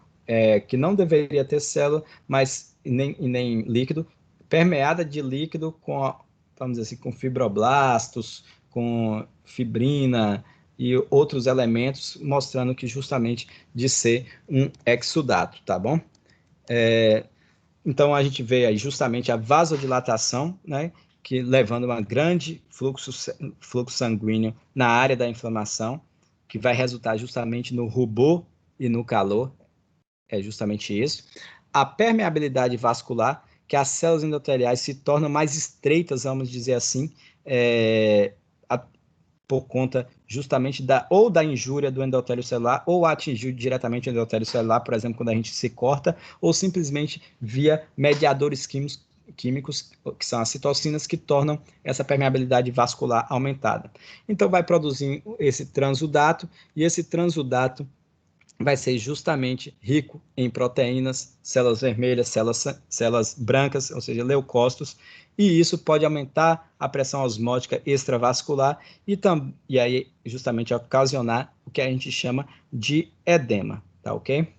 que não deveria ter célula, mas nem líquido, permeada de líquido com, vamos dizer assim, com fibroblastos, com fibrina e outros elementos, mostrando que justamente de ser um exudato, tá bom? Então, a gente vê aí justamente a vasodilatação, né, que levando um grande fluxo sanguíneo na área da inflamação, que vai resultar justamente no rubor e no calor, é justamente isso. A permeabilidade vascular, que as células endoteliais se tornam mais estreitas, vamos dizer assim, por conta justamente ou da injúria do endotélio celular, ou atingiu diretamente o endotélio celular, por exemplo, quando a gente se corta, ou simplesmente via mediadores químicos, que são as citocinas, que tornam essa permeabilidade vascular aumentada. Então, vai produzir esse transudato, e esse transudato vai ser justamente rico em proteínas, células vermelhas, células brancas, ou seja, leucócitos, e isso pode aumentar a pressão osmótica extravascular e aí justamente ocasionar o que a gente chama de edema, tá ok?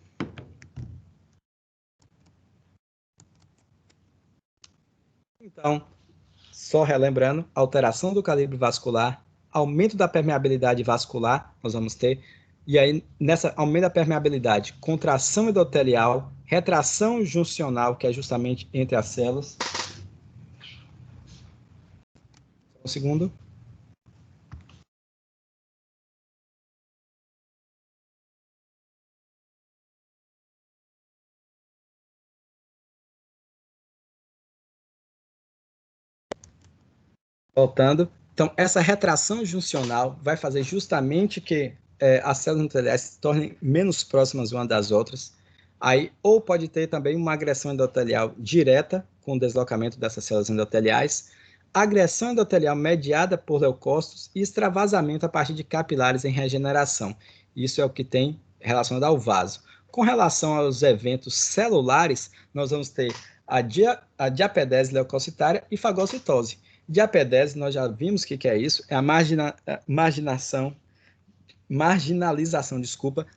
Então, só relembrando, alteração do calibre vascular, aumento da permeabilidade vascular, nós vamos ter, e aí, nessa aumento da permeabilidade, contração endotelial, retração juncional, que é justamente entre as células. Um segundo. Voltando. Então, essa retração juncional vai fazer justamente que as células endoteliais se tornem menos próximas umas das outras. Aí, ou pode ter também uma agressão endotelial direta, com o deslocamento dessas células endoteliais, agressão endotelial mediada por leucócitos e extravasamento a partir de capilares em regeneração. Isso é o que tem relacionado ao vaso. Com relação aos eventos celulares, nós vamos ter a diapedese leucocitária e fagocitose. Diapedese, nós já vimos o que é isso, é a marginalização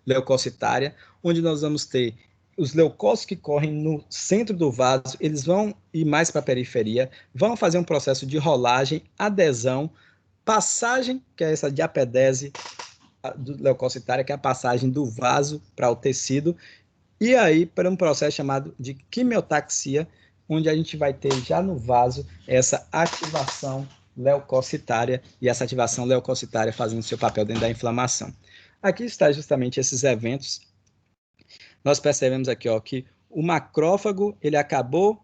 leucocitária, onde nós vamos ter os leucócitos que correm no centro do vaso, eles vão ir mais para a periferia, vão fazer um processo de rolagem, adesão, passagem, que é essa diapedese leucocitária, que é a passagem do vaso para o tecido, e aí para um processo chamado de quimiotaxia, onde a gente vai ter já no vaso essa ativação leucocitária, e essa ativação leucocitária fazendo seu papel dentro da inflamação. Aqui está justamente esses eventos. Nós percebemos aqui que o macrófago ele acabou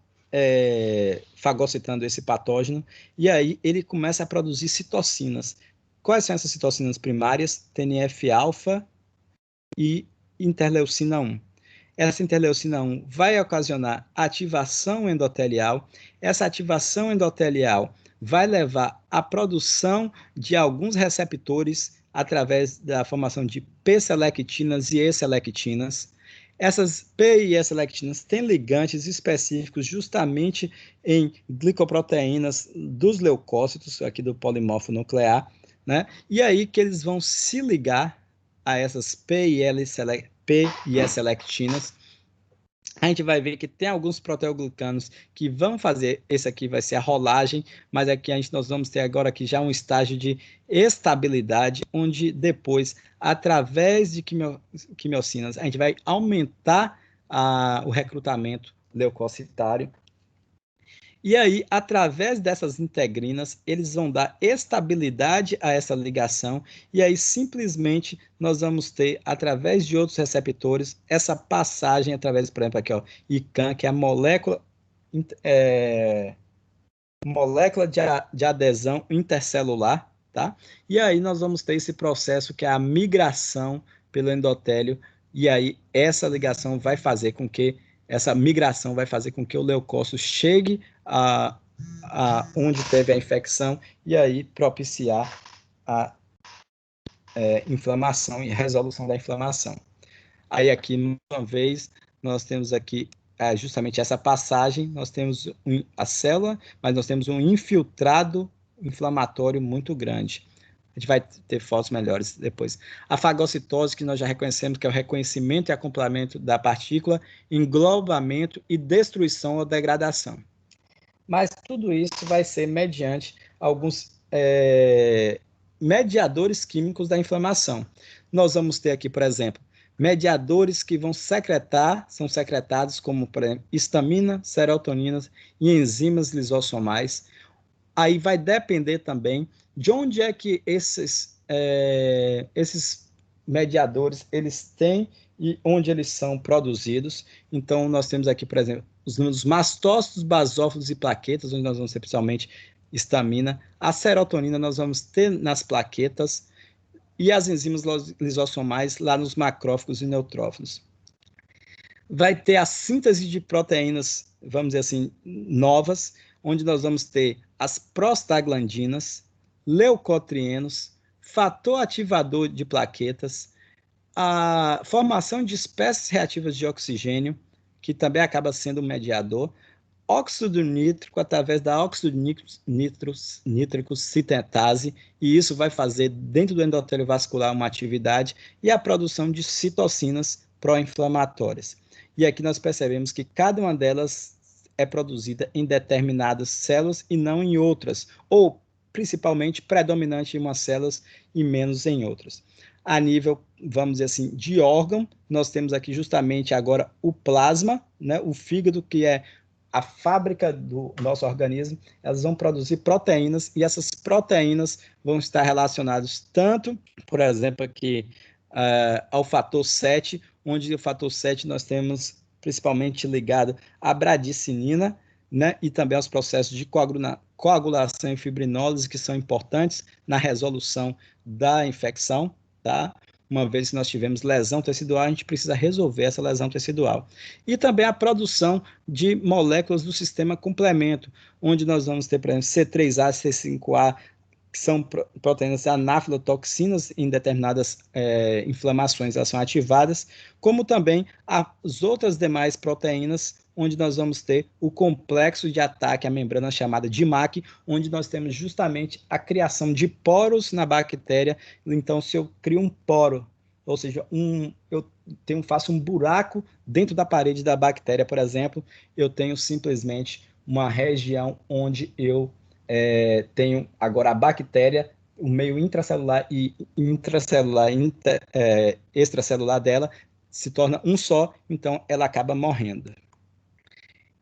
fagocitando esse patógeno, e aí ele começa a produzir citocinas. Quais são essas citocinas primárias? TNF-alfa e interleucina 1. Essa interleucina 1 vai ocasionar ativação endotelial. Essa ativação endotelial vai levar à produção de alguns receptores através da formação de P-selectinas e E-selectinas. Essas P e E-selectinas têm ligantes específicos justamente em glicoproteínas dos leucócitos, aqui do polimorfo nuclear, né? E aí que eles vão se ligar a essas P e E-selectinas. A gente vai ver que tem alguns proteoglicanos que vão fazer, esse aqui vai ser a rolagem, mas aqui nós vamos ter agora aqui já um estágio de estabilidade, onde depois, através de quimiocinas, a gente vai aumentar o recrutamento leucocitário. E aí, através dessas integrinas, eles vão dar estabilidade a essa ligação, e aí simplesmente nós vamos ter, através de outros receptores, essa passagem através, por exemplo, aqui, ICAM, que é a molécula de adesão intercelular, tá? E aí nós vamos ter esse processo que é a migração pelo endotélio, e aí essa ligação vai fazer com que essa migração vai fazer com que o leucócito chegue a onde teve a infecção e aí propiciar a inflamação e resolução da inflamação. Aí aqui, mais uma vez, nós temos aqui justamente essa passagem, nós temos a célula, mas nós temos um infiltrado inflamatório muito grande. A gente vai ter fotos melhores depois. A fagocitose, que nós já reconhecemos, que é o reconhecimento e acoplamento da partícula, englobamento e destruição ou degradação. Mas tudo isso vai ser mediante alguns mediadores químicos da inflamação. Nós vamos ter aqui, por exemplo, mediadores que vão são secretados como, por exemplo, histamina, serotonina e enzimas lisossomais. Aí vai depender também de onde é que esses mediadores eles têm e onde eles são produzidos. Então, nós temos aqui, por exemplo, os mastócitos, basófilos e plaquetas, onde nós vamos ter principalmente histamina. A serotonina nós vamos ter nas plaquetas e as enzimas lisossomais lá nos macrófagos e neutrófilos. Vai ter a síntese de proteínas, vamos dizer assim, novas, onde nós vamos ter as prostaglandinas, leucotrienos, fator ativador de plaquetas, a formação de espécies reativas de oxigênio, que também acaba sendo um mediador, óxido nítrico através da óxido nítrico sintetase, e isso vai fazer dentro do endotélio vascular uma atividade, e a produção de citocinas pró-inflamatórias. E aqui nós percebemos que cada uma delas é produzida em determinadas células e não em outras, ou principalmente predominante em umas células e menos em outras. A nível vamos dizer assim, de órgão. Nós temos aqui justamente agora o plasma, né? O fígado, que é a fábrica do nosso organismo. Elas vão produzir proteínas, e essas proteínas vão estar relacionadas tanto, por exemplo, aqui ao fator 7, onde o fator 7 nós temos principalmente ligado à bradicinina, né? E também aos processos de coagulação e fibrinólise, que são importantes na resolução da infecção, tá? Uma vez que nós tivemos lesão tecidual, a gente precisa resolver essa lesão tecidual. E também a produção de moléculas do sistema complemento, onde nós vamos ter, por exemplo, C3A, C5A, que são proteínas anafilotoxinas, em determinadas inflamações, elas são ativadas, como também as outras demais proteínas, onde nós vamos ter o complexo de ataque à membrana chamada de MAC, onde nós temos justamente a criação de poros na bactéria. Então, se eu crio um poro, ou seja, faço um buraco dentro da parede da bactéria, por exemplo, eu tenho simplesmente uma região onde eu tenho agora a bactéria, o meio intracelular e extracelular dela se torna um só, então ela acaba morrendo.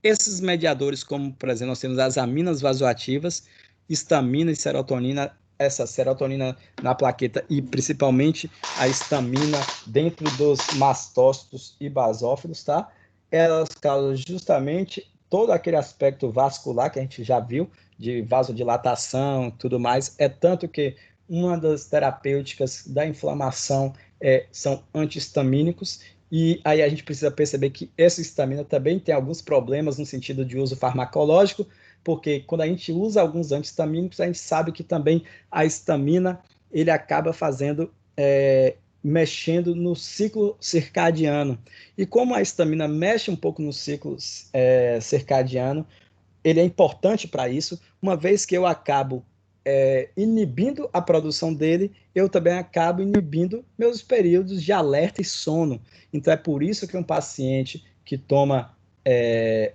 Esses mediadores, como, por exemplo, nós temos as aminas vasoativas, histamina e serotonina, essa serotonina na plaqueta e principalmente a histamina dentro dos mastócitos e basófilos, tá? Elas causam justamente todo aquele aspecto vascular que a gente já viu, de vasodilatação e tudo mais. É tanto que uma das terapêuticas da inflamação são antihistamínicos, e aí a gente precisa perceber que essa histamina também tem alguns problemas no sentido de uso farmacológico, porque quando a gente usa alguns antihistamínicos, a gente sabe que também a histamina ele acaba mexendo no ciclo circadiano. E como a histamina mexe um pouco no ciclo circadiano, ele é importante para isso, uma vez que eu acabo inibindo a produção dele, eu também acabo inibindo meus períodos de alerta e sono. Então, é por isso que um paciente que toma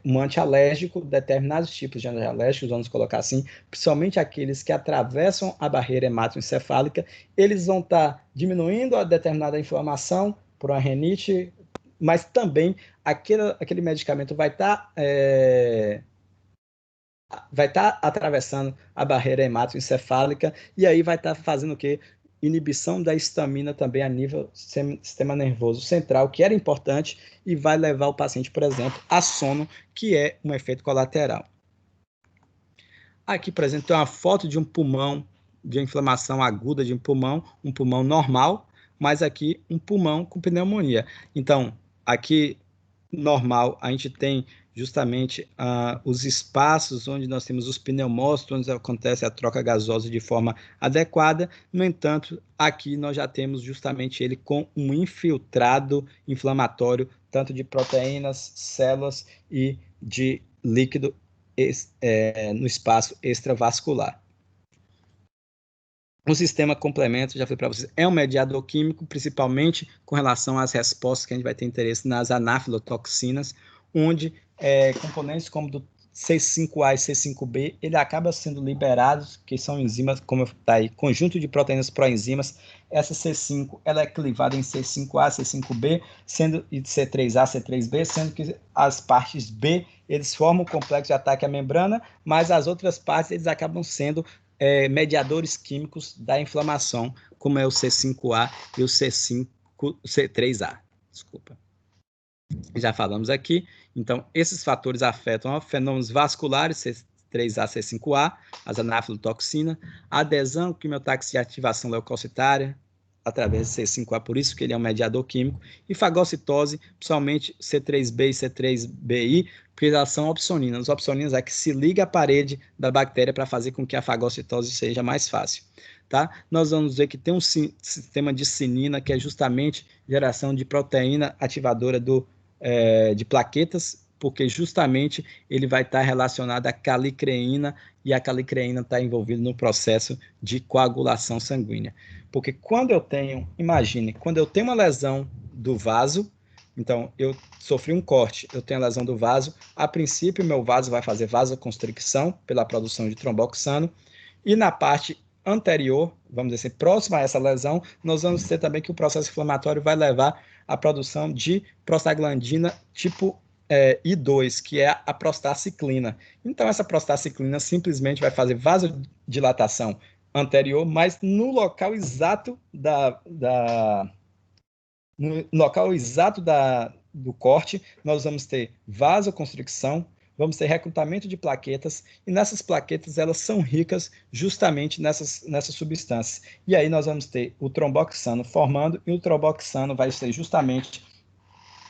um antialérgico, determinados tipos de antialérgicos, vamos colocar assim, principalmente aqueles que atravessam a barreira hematoencefálica, eles vão estar diminuindo a determinada inflamação por uma rinite, mas também aquele medicamento vai estar atravessando a barreira hematoencefálica, e aí vai estar fazendo o quê? Inibição da histamina também a nível sistema nervoso central, que era importante, e vai levar o paciente, por exemplo, a sono, que é um efeito colateral. Aqui, por exemplo, tem uma foto de um pulmão, de inflamação aguda de um pulmão normal, mas aqui um pulmão com pneumonia. Então, aqui normal, a gente tem justamente os espaços onde nós temos os pneumócitos, onde acontece a troca gasosa de forma adequada. No entanto, aqui nós já temos justamente ele com um infiltrado inflamatório, tanto de proteínas, células e de líquido no espaço extravascular. O sistema complemento, já falei para vocês, é um mediador químico, principalmente com relação às respostas que a gente vai ter interesse nas anafilotoxinas, onde componentes como do C5A e C5B, ele acaba sendo liberados, que são enzimas, como está aí, conjunto de proteínas proenzimas. Essa C5, ela é clivada em C5A, C5B, sendo e C3A, C3B, sendo que as partes B, eles formam o complexo de ataque à membrana, mas as outras partes, eles acabam sendo mediadores químicos da inflamação, como é o C5A e o C3A. Desculpa. Já falamos aqui. Então, esses fatores afetam fenômenos vasculares, C3A, C5A, as anafilotoxinas, adesão, quimiotaxia e ativação leucocitária, através de C5A, por isso que ele é um mediador químico, e fagocitose, principalmente C3B e C3BI, porque elas são opsoninas. As opsoninas é que se liga à parede da bactéria para fazer com que a fagocitose seja mais fácil. Tá? Nós vamos ver que tem um sistema de cinina, que é justamente geração de proteína ativadora de plaquetas, porque justamente ele vai estar relacionado à calicreína, e a calicreína está envolvida no processo de coagulação sanguínea. Porque quando eu tenho, imagine, quando eu tenho uma lesão do vaso, então eu sofri um corte, eu tenho a lesão do vaso, a princípio meu vaso vai fazer vasoconstricção pela produção de tromboxano, e na parte anterior, vamos dizer assim, próximo a essa lesão, nós vamos ter também que o processo inflamatório vai levar à produção de prostaglandina tipo I2, que é a prostaciclina. Então, essa prostaciclina simplesmente vai fazer vasodilatação anterior, mas no local exato do corte, nós vamos ter vasoconstricção, vamos ter recrutamento de plaquetas, e nessas plaquetas elas são ricas justamente nessas substâncias. E aí nós vamos ter o tromboxano formando, e o tromboxano vai ser justamente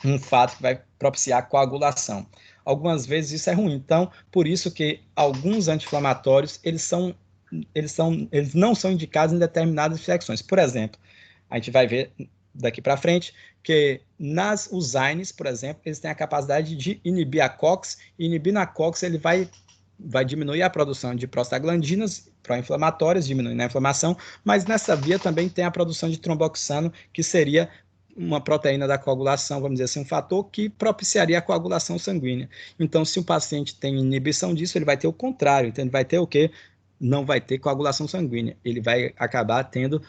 um fato que vai propiciar coagulação. Algumas vezes isso é ruim, então, por isso que alguns anti-inflamatórios, eles não são indicados em determinadas infecções. Por exemplo, a gente vai ver daqui para frente que nas usaines, por exemplo, eles têm a capacidade de inibir a COX, e inibindo a COX ele vai diminuir a produção de prostaglandinas pró-inflamatórias, diminuindo a inflamação, mas nessa via também tem a produção de tromboxano, que seria uma proteína da coagulação, vamos dizer assim, um fator que propiciaria a coagulação sanguínea. Então, se o paciente tem inibição disso, ele vai ter o contrário, então ele vai ter o quê? Não vai ter coagulação sanguínea, ele vai acabar tendo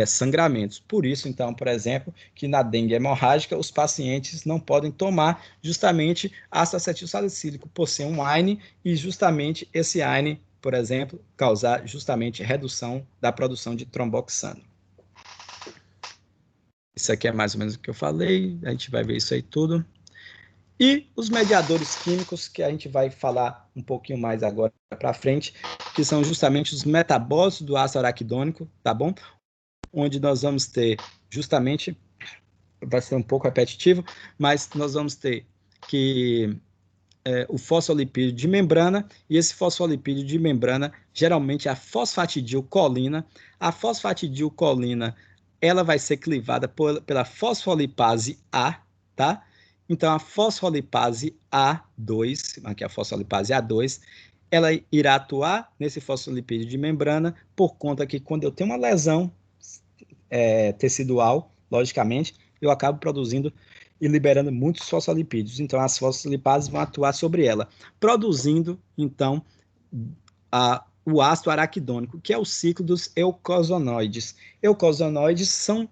sangramentos. Por isso, então, por exemplo, que na dengue hemorrágica, os pacientes não podem tomar justamente ácido acetil salicílico, por ser um AINE, e justamente esse AINE, por exemplo, causar justamente redução da produção de tromboxano. Isso aqui é mais ou menos o que eu falei, a gente vai ver isso aí tudo. E os mediadores químicos, que a gente vai falar um pouquinho mais agora para frente, que são justamente os metabólitos do ácido araquidônico, tá bom? Onde nós vamos ter justamente, vai ser um pouco repetitivo, mas nós vamos ter que o fosfolipídio de membrana, e esse fosfolipídio de membrana geralmente é a fosfatidilcolina. A fosfatidilcolina, ela vai ser clivada pela fosfolipase A, tá? Então, a fosfolipase A2, aqui a fosfolipase A2, ela irá atuar nesse fosfolipídio de membrana, por conta que quando eu tenho uma lesão tecidual, logicamente, eu acabo produzindo e liberando muitos fosfolipídios. Então, as fosfolipases vão atuar sobre ela, produzindo, então, o ácido araquidônico, que é o ciclo dos eucosonoides. Eucosonoides são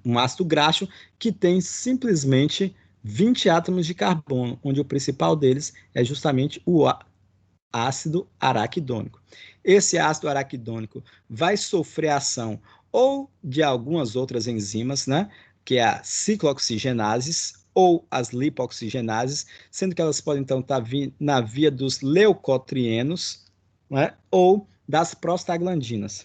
um ácido graxo que tem simplesmente 20 átomos de carbono, onde o principal deles é justamente o ácido araquidônico. Esse ácido araquidônico vai sofrer ação ou de algumas outras enzimas, né, que é a ciclooxigenases ou as lipoxigenases, sendo que elas podem, então, estar na via dos leucotrienos, né, ou das prostaglandinas.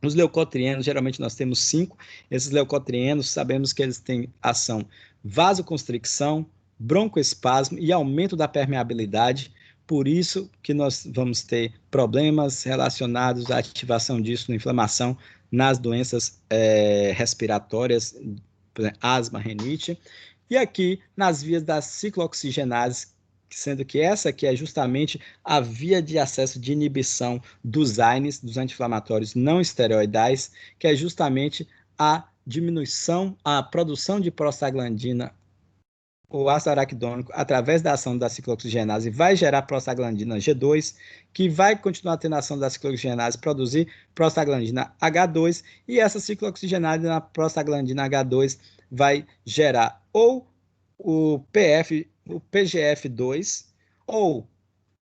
Os leucotrienos, geralmente nós temos 5. Esses leucotrienos, sabemos que eles têm ação vasoconstricção, broncoespasmo e aumento da permeabilidade. Por isso que nós vamos ter problemas relacionados à ativação disso na inflamação nas doenças respiratórias, por exemplo, asma, rinite. E aqui, nas vias das ciclooxigenases, sendo que essa aqui é justamente a via de acesso de inibição dos AINES, dos anti-inflamatórios não esteroidais, que é justamente a diminuição, a produção de prostaglandina, o ácido araquidônico, através da ação da ciclooxigenase, vai gerar prostaglandina G2, que vai continuar tendo a ação da ciclooxigenase, produzir prostaglandina H2, e essa ciclooxigenase na prostaglandina H2 vai gerar ou o PGF2, ou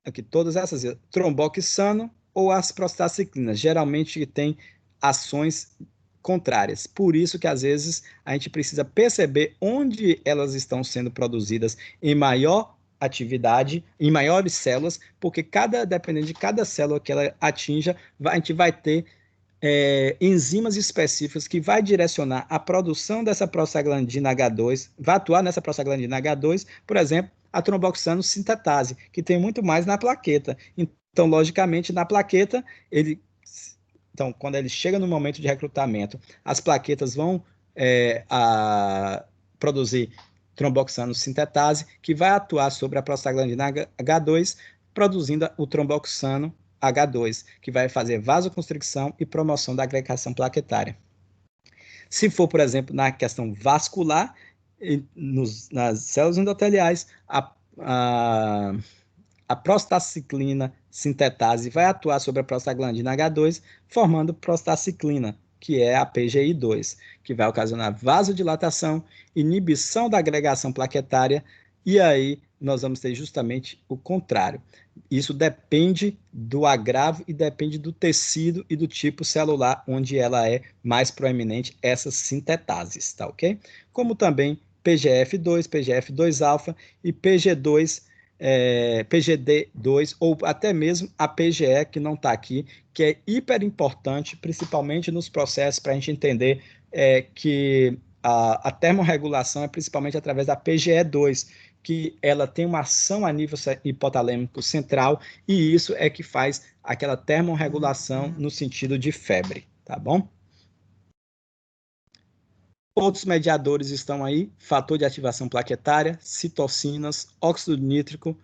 aqui todas essas, tromboxano ou as prostaciclinas, geralmente tem ações contrárias. Por isso que às vezes a gente precisa perceber onde elas estão sendo produzidas em maior atividade, em maiores células, porque dependendo de cada célula que ela atinja, a gente vai ter enzimas específicas que vai direcionar a produção dessa prostaglandina H2, vai atuar nessa prostaglandina H2, por exemplo, a tromboxano sintetase, que tem muito mais na plaqueta. Então, logicamente, na plaqueta, então, quando ele chega no momento de recrutamento, as plaquetas vão produzir tromboxano sintetase, que vai atuar sobre a prostaglandina H2, produzindo o tromboxano H2, que vai fazer vasoconstricção e promoção da agregação plaquetária. Se for, por exemplo, na questão vascular, nas células endoteliais, a prostaciclina sintetase vai atuar sobre a prostaglandina H2, formando prostaciclina, que é a PGI2, que vai ocasionar vasodilatação, inibição da agregação plaquetária, e aí nós vamos ter justamente o contrário. Isso depende do agravo e depende do tecido e do tipo celular onde ela é mais proeminente, essas sintetases, tá ok? Como também PGF2, PGF2-alfa e PGD2, ou até mesmo a PGE, que não está aqui, que é hiper importante, principalmente nos processos, para a gente entender que a termorregulação é principalmente através da PGE2, que ela tem uma ação a nível hipotalâmico central, e isso é que faz aquela termorregulação no sentido de febre, tá bom? Outros mediadores estão aí: fator de ativação plaquetária, citocinas, óxido nítrico,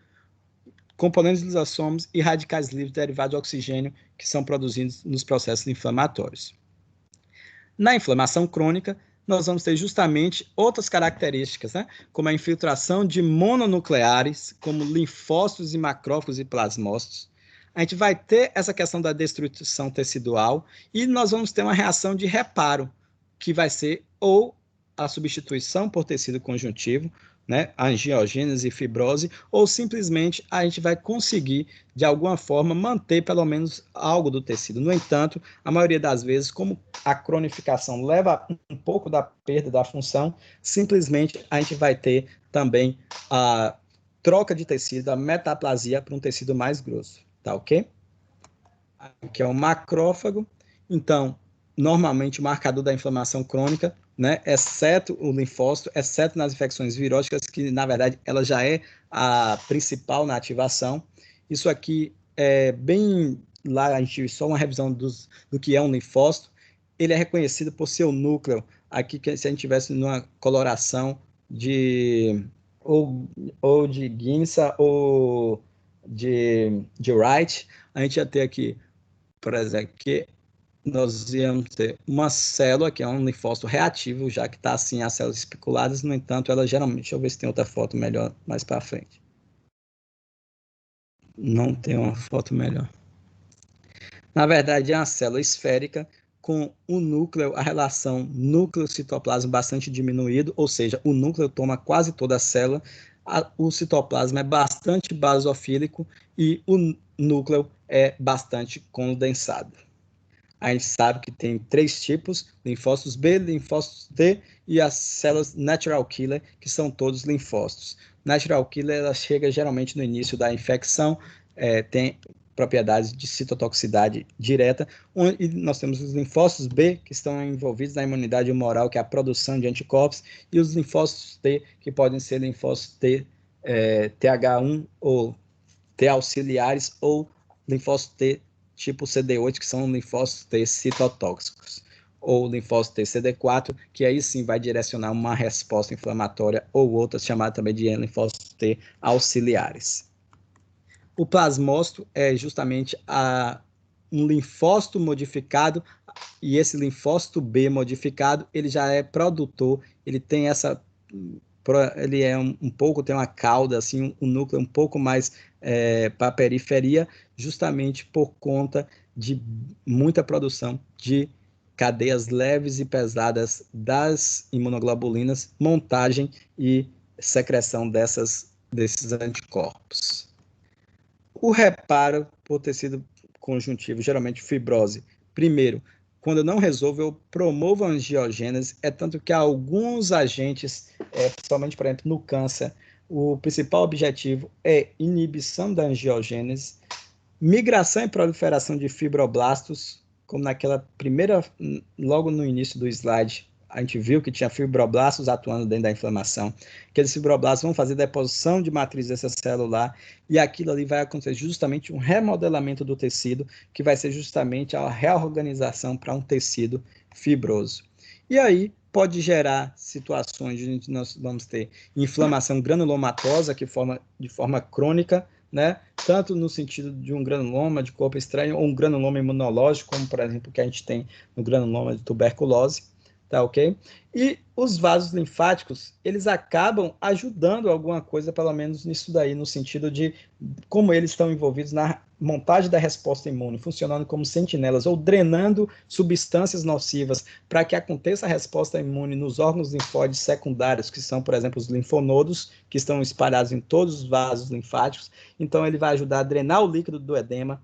componentes lisossomos e radicais livres derivados de oxigênio que são produzidos nos processos inflamatórios. Na inflamação crônica, nós vamos ter justamente outras características, né? Como a infiltração de mononucleares, como linfócitos e macrófagos e plasmócitos. A gente vai ter essa questão da destruição tecidual e nós vamos ter uma reação de reparo, que vai ser ou a substituição por tecido conjuntivo, né, angiogênese e fibrose, ou simplesmente a gente vai conseguir, de alguma forma, manter pelo menos algo do tecido. No entanto, a maioria das vezes, como a cronificação leva um pouco da perda da função, simplesmente a gente vai ter também a troca de tecido, a metaplasia, para um tecido mais grosso, tá ok? Aqui é o macrófago. Então, normalmente o marcador da inflamação crônica, né, exceto o linfócito, exceto nas infecções viróticas, que na verdade ela já é a principal na ativação. Isso aqui é bem, lá a gente só uma revisão do que é um linfócito. Ele é reconhecido por seu núcleo, aqui que se a gente tivesse numa coloração de ou de Ginsa ou de Wright, a gente ia ter aqui, por exemplo, que nós íamos ter uma célula, que é um linfócito reativo, já que está assim as células espiculadas, no entanto, ela geralmente, deixa eu ver se tem outra foto melhor mais para frente. Não tem uma foto melhor. Na verdade, é uma célula esférica com o núcleo, a relação núcleo-citoplasma bastante diminuído, ou seja, o núcleo toma quase toda a célula, o citoplasma é bastante basofílico e o núcleo é bastante condensado. A gente sabe que tem 3 tipos: linfócitos B, linfócitos T e as células natural killer, que são todos linfócitos. Natural killer, ela chega geralmente no início da infecção, tem propriedades de citotoxicidade direta, e nós temos os linfócitos B, que estão envolvidos na imunidade humoral, que é a produção de anticorpos, e os linfócitos T, que podem ser linfócitos T, TH1 ou T auxiliares, ou linfócitos T tipo CD8, que são linfócitos T citotóxicos, ou linfócito T CD4, que aí sim vai direcionar uma resposta inflamatória, ou outra chamada também de linfócitos T auxiliares. O plasmócito é justamente um linfócito modificado, e esse linfócito B modificado, ele já é produtor, ele tem essa... ele é um pouco, tem uma cauda, assim, um núcleo um pouco mais para a periferia, justamente por conta de muita produção de cadeias leves e pesadas das imunoglobulinas, montagem e secreção desses anticorpos. O reparo por tecido conjuntivo, geralmente fibrose, primeiro, quando eu não resolvo, eu promovo a angiogênese, tanto que alguns agentes, principalmente, por exemplo, no câncer, o principal objetivo é inibição da angiogênese, migração e proliferação de fibroblastos, como naquela primeira, logo no início do slide, a gente viu que tinha fibroblastos atuando dentro da inflamação. Aqueles fibroblastos vão fazer deposição de matriz extracelular, e aquilo ali vai acontecer justamente um remodelamento do tecido, que vai ser justamente a reorganização para um tecido fibroso. E aí pode gerar situações onde nós vamos ter inflamação granulomatosa, que forma de forma crônica, né? Tanto no sentido de um granuloma de corpo estranho, ou um granuloma imunológico, como, por exemplo, que a gente tem no granuloma de tuberculose. tá ok? E os vasos linfáticos, eles acabam ajudando alguma coisa, pelo menos nisso daí, no sentido de como eles estão envolvidos na montagem da resposta imune, funcionando como sentinelas ou drenando substâncias nocivas para que aconteça a resposta imune nos órgãos linfóides secundários, que são, por exemplo, os linfonodos, que estão espalhados em todos os vasos linfáticos. Então, ele vai ajudar a drenar o líquido do edema.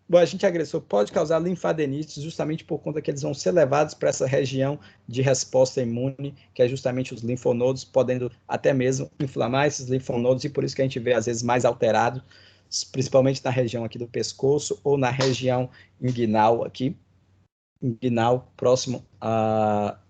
O agente agressor pode causar linfadenite justamente por conta que eles vão ser levados para essa região de resposta imune, que é justamente os linfonodos, podendo até mesmo inflamar esses linfonodos, e por isso que a gente vê, às vezes, mais alterado, principalmente na região aqui do pescoço ou na região inguinal aqui, inguinal, próximo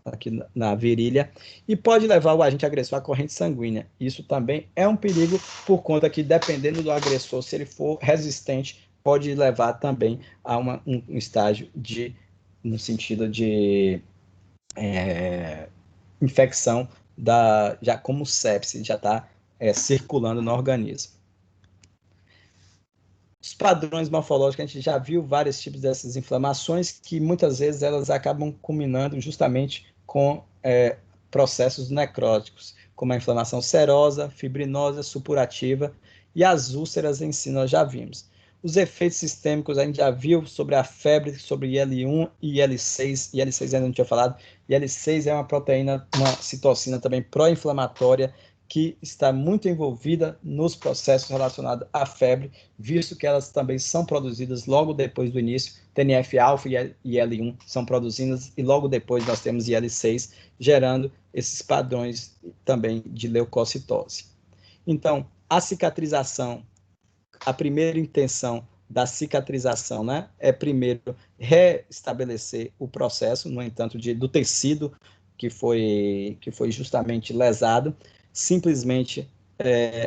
aqui na virilha, e pode levar o agente agressor à corrente sanguínea. Isso também é um perigo, por conta que, dependendo do agressor, se ele for resistente, pode levar também a um estágio no sentido de infecção, já como sepse, já está circulando no organismo. Os padrões morfológicos, a gente já viu vários tipos dessas inflamações, que muitas vezes elas acabam culminando justamente com processos necróticos, como a inflamação serosa, fibrinosa, supurativa, e as úlceras em si nós já vimos. Os efeitos sistêmicos a gente já viu sobre a febre, sobre IL-1 e IL-6. IL-6 ainda não tinha falado. IL-6 é uma proteína, uma citocina também pró-inflamatória, que está muito envolvida nos processos relacionados à febre, visto que elas também são produzidas logo depois do início. TNF-alfa e IL-1 são produzidas, e logo depois nós temos IL-6, gerando esses padrões também de leucocitose. Então, a cicatrização, a primeira intenção da cicatrização, né, é primeiro restabelecer o processo, no entanto, do tecido que foi justamente lesado. Simplesmente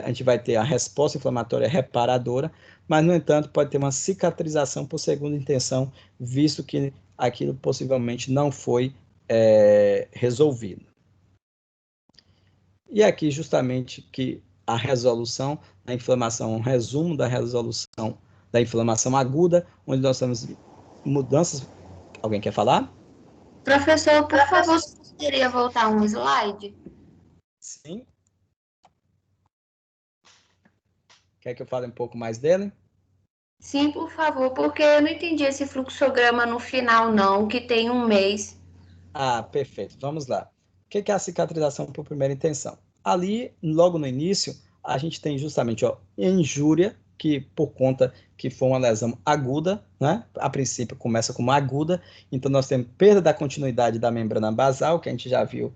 a gente vai ter a resposta inflamatória reparadora, mas, no entanto, pode ter uma cicatrização por segunda intenção, visto que aquilo possivelmente não foi resolvido. E aqui, justamente, que a resolução da inflamação, um resumo da resolução da inflamação aguda, onde nós temos mudanças. Alguém quer falar? Professor, por favor, você poderia voltar um slide? Sim. Quer que eu fale um pouco mais dele? Sim, por favor, porque eu não entendi esse fluxograma no final, não, que tem um mês. Ah, perfeito. Vamos lá. O que é a cicatrização por primeira intenção? Ali, logo no início, a gente tem justamente injúria, que por conta que foi uma lesão aguda, né? A princípio começa como aguda, então nós temos perda da continuidade da membrana basal, que a gente já viu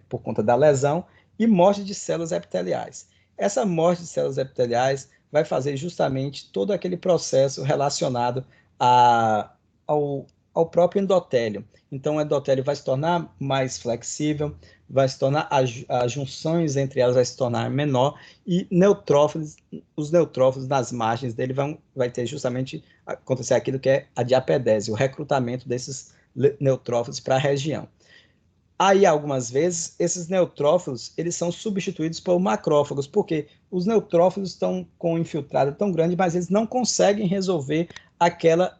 por conta da lesão, e morte de células epiteliais. Essa morte de células epiteliais vai fazer justamente todo aquele processo relacionado ao próprio endotélio. Então, o endotélio vai se tornar mais flexível, vai se tornar, as junções entre elas vai se tornar menor, e os neutrófilos nas margens dele vai ter justamente acontecer aquilo que é a diapedese, o recrutamento desses neutrófilos para a região. Aí, algumas vezes, esses neutrófilos eles são substituídos por macrófagos, porque os neutrófilos estão com um infiltrado tão grande, mas eles não conseguem resolver aquela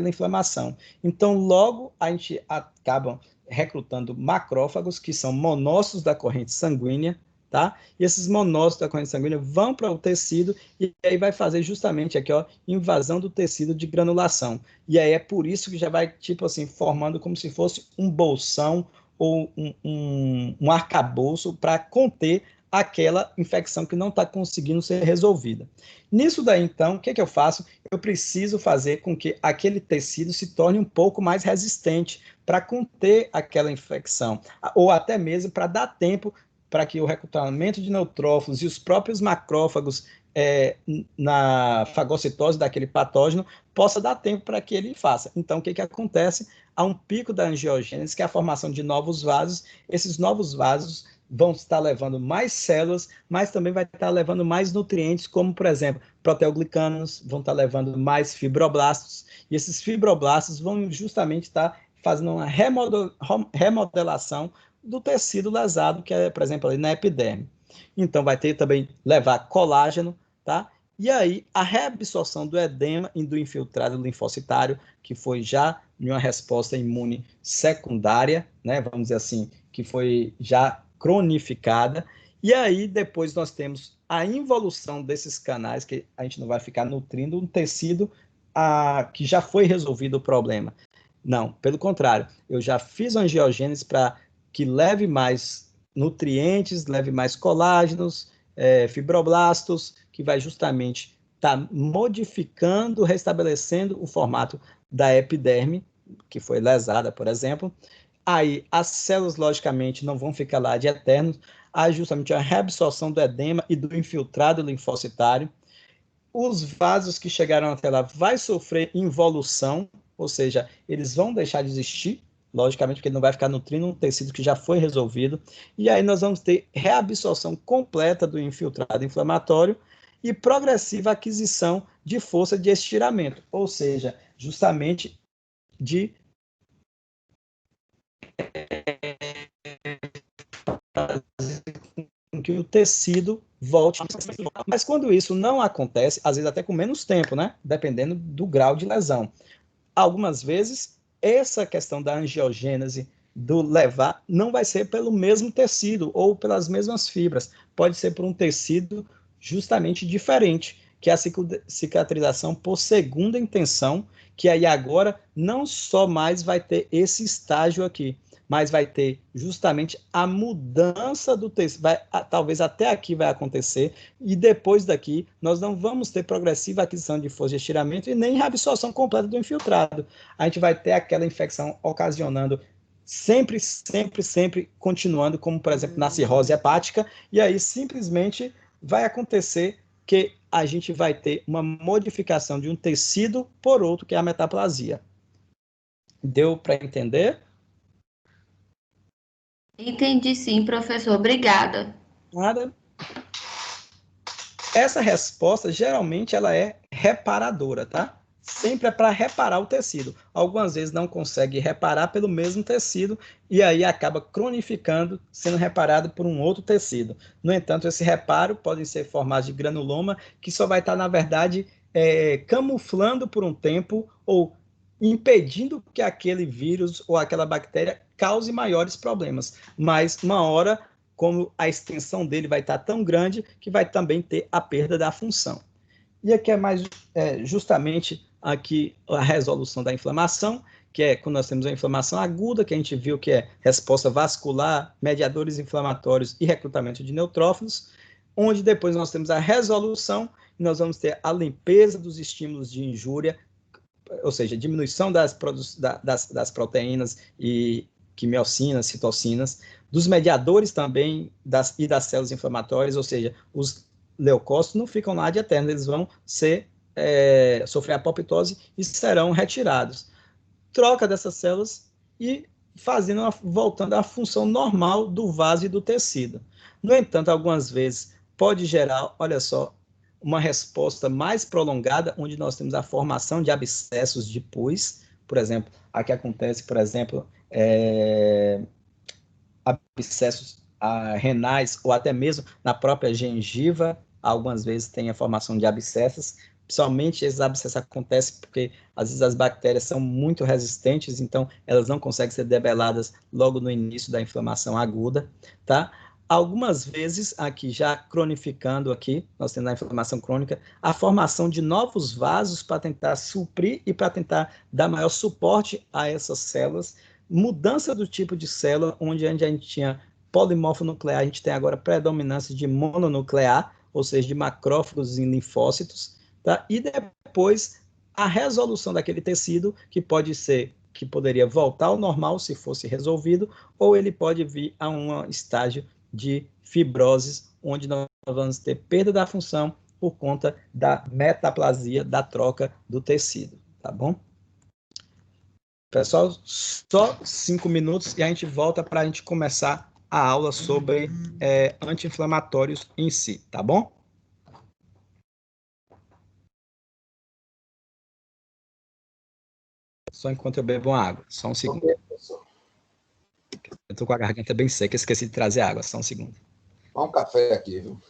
inflamação. Então, logo, a gente acaba recrutando macrófagos, que são monócitos da corrente sanguínea, tá? E esses monócitos da corrente sanguínea vão para o tecido, e aí vai fazer justamente aqui, invasão do tecido de granulação. E aí é por isso que já vai, tipo assim, formando como se fosse um bolsão, ou um arcabouço para conter aquela infecção que não está conseguindo ser resolvida. Nisso daí, então, o que eu faço? Eu preciso fazer com que aquele tecido se torne um pouco mais resistente para conter aquela infecção, ou até mesmo para dar tempo para que o recrutamento de neutrófilos e os próprios macrófagos na fagocitose daquele patógeno possa dar tempo para que ele faça. Então, o que acontece? Há um pico da angiogênese, que é a formação de novos vasos. Esses novos vasos vão estar levando mais células, mas também vai estar levando mais nutrientes, como, por exemplo, proteoglicanos, vão estar levando mais fibroblastos, e esses fibroblastos vão justamente estar fazendo uma remodelação do tecido lesado, que é, por exemplo, ali na epiderme. Então, vai ter também levar colágeno, tá? E aí, a reabsorção do edema e do infiltrado linfocitário, que foi já uma resposta imune secundária, né, vamos dizer assim, que foi já cronificada. E aí, depois nós temos a involução desses canais, que a gente não vai ficar nutrindo um tecido que já foi resolvido o problema. Não, pelo contrário, eu já fiz angiogênese para que leve mais nutrientes, leve mais colágenos, fibroblastos, que vai justamente estar modificando, restabelecendo o formato da epiderme, que foi lesada, por exemplo. Aí as células, logicamente, não vão ficar lá de eterno, há justamente a reabsorção do edema e do infiltrado linfocitário. Os vasos que chegaram até lá vai sofrer involução, ou seja, eles vão deixar de existir, logicamente, porque ele não vai ficar nutrindo um tecido que já foi resolvido. E aí nós vamos ter reabsorção completa do infiltrado inflamatório e progressiva aquisição de força de estiramento, ou seja, justamente de que o tecido volte. Mas quando isso não acontece, às vezes até com menos tempo, né? Dependendo do grau de lesão. Algumas vezes, essa questão da angiogênese, do levar, não vai ser pelo mesmo tecido ou pelas mesmas fibras. Pode ser por um tecido justamente diferente, que é a cicatrização por segunda intenção, que aí agora não só mais vai ter esse estágio aqui, mas vai ter justamente a mudança do tecido. Talvez até aqui vai acontecer, e depois daqui nós não vamos ter progressiva aquisição de força de estiramento e nem reabsorção completa do infiltrado. A gente vai ter aquela infecção ocasionando sempre, sempre, sempre continuando, como por exemplo na cirrose hepática, e aí simplesmente vai acontecer que a gente vai ter uma modificação de um tecido por outro, que é a metaplasia. Deu para entender? Entendi sim, professor. Obrigada. Nada. Essa resposta, geralmente, ela é reparadora, tá? Sempre é para reparar o tecido. Algumas vezes não consegue reparar pelo mesmo tecido e aí acaba cronificando, sendo reparado por um outro tecido. No entanto, esse reparo pode ser formado de granuloma, que só vai estar, na verdade, camuflando por um tempo ou impedindo que aquele vírus ou aquela bactéria cause maiores problemas. Mas uma hora, como a extensão dele vai estar tão grande, que vai também ter a perda da função. E aqui é mais justamente aqui a resolução da inflamação, que é quando nós temos a inflamação aguda, que a gente viu que é resposta vascular, mediadores inflamatórios e recrutamento de neutrófilos, onde depois nós temos a resolução, e nós vamos ter a limpeza dos estímulos de injúria, ou seja, diminuição das proteínas e quimiocinas, citocinas, dos mediadores também e das células inflamatórias, ou seja, os leucócitos não ficam lá de eterno, eles vão sofrer apoptose e serão retirados. Troca dessas células e voltando à função normal do vaso e do tecido. No entanto, algumas vezes pode gerar, olha só, uma resposta mais prolongada, onde nós temos a formação de abscessos de pus, por exemplo, aqui acontece, por exemplo, abscessos renais ou até mesmo na própria gengiva, algumas vezes tem a formação de abscessos, principalmente esses abscessos acontecem porque às vezes as bactérias são muito resistentes, então elas não conseguem ser debeladas logo no início da inflamação aguda, tá? Algumas vezes, aqui já cronificando aqui, nós temos a inflamação crônica, a formação de novos vasos para tentar suprir e para tentar dar maior suporte a essas células, mudança do tipo de célula, onde a gente tinha polimorfonuclear, a gente tem agora predominância de mononuclear, ou seja, de macrófagos e linfócitos, tá? E depois a resolução daquele tecido, que poderia voltar ao normal se fosse resolvido, ou ele pode vir a um estágio de fibroses, onde nós vamos ter perda da função por conta da metaplasia, da troca do tecido, tá bom? Pessoal, só 5 minutos e a gente volta para a gente começar a aula sobre anti-inflamatórios em si, tá bom? Só enquanto eu bebo uma água, só um segundo. Eu estou com a garganta bem seca, esqueci de trazer água, só um segundo. Toma um café aqui, viu?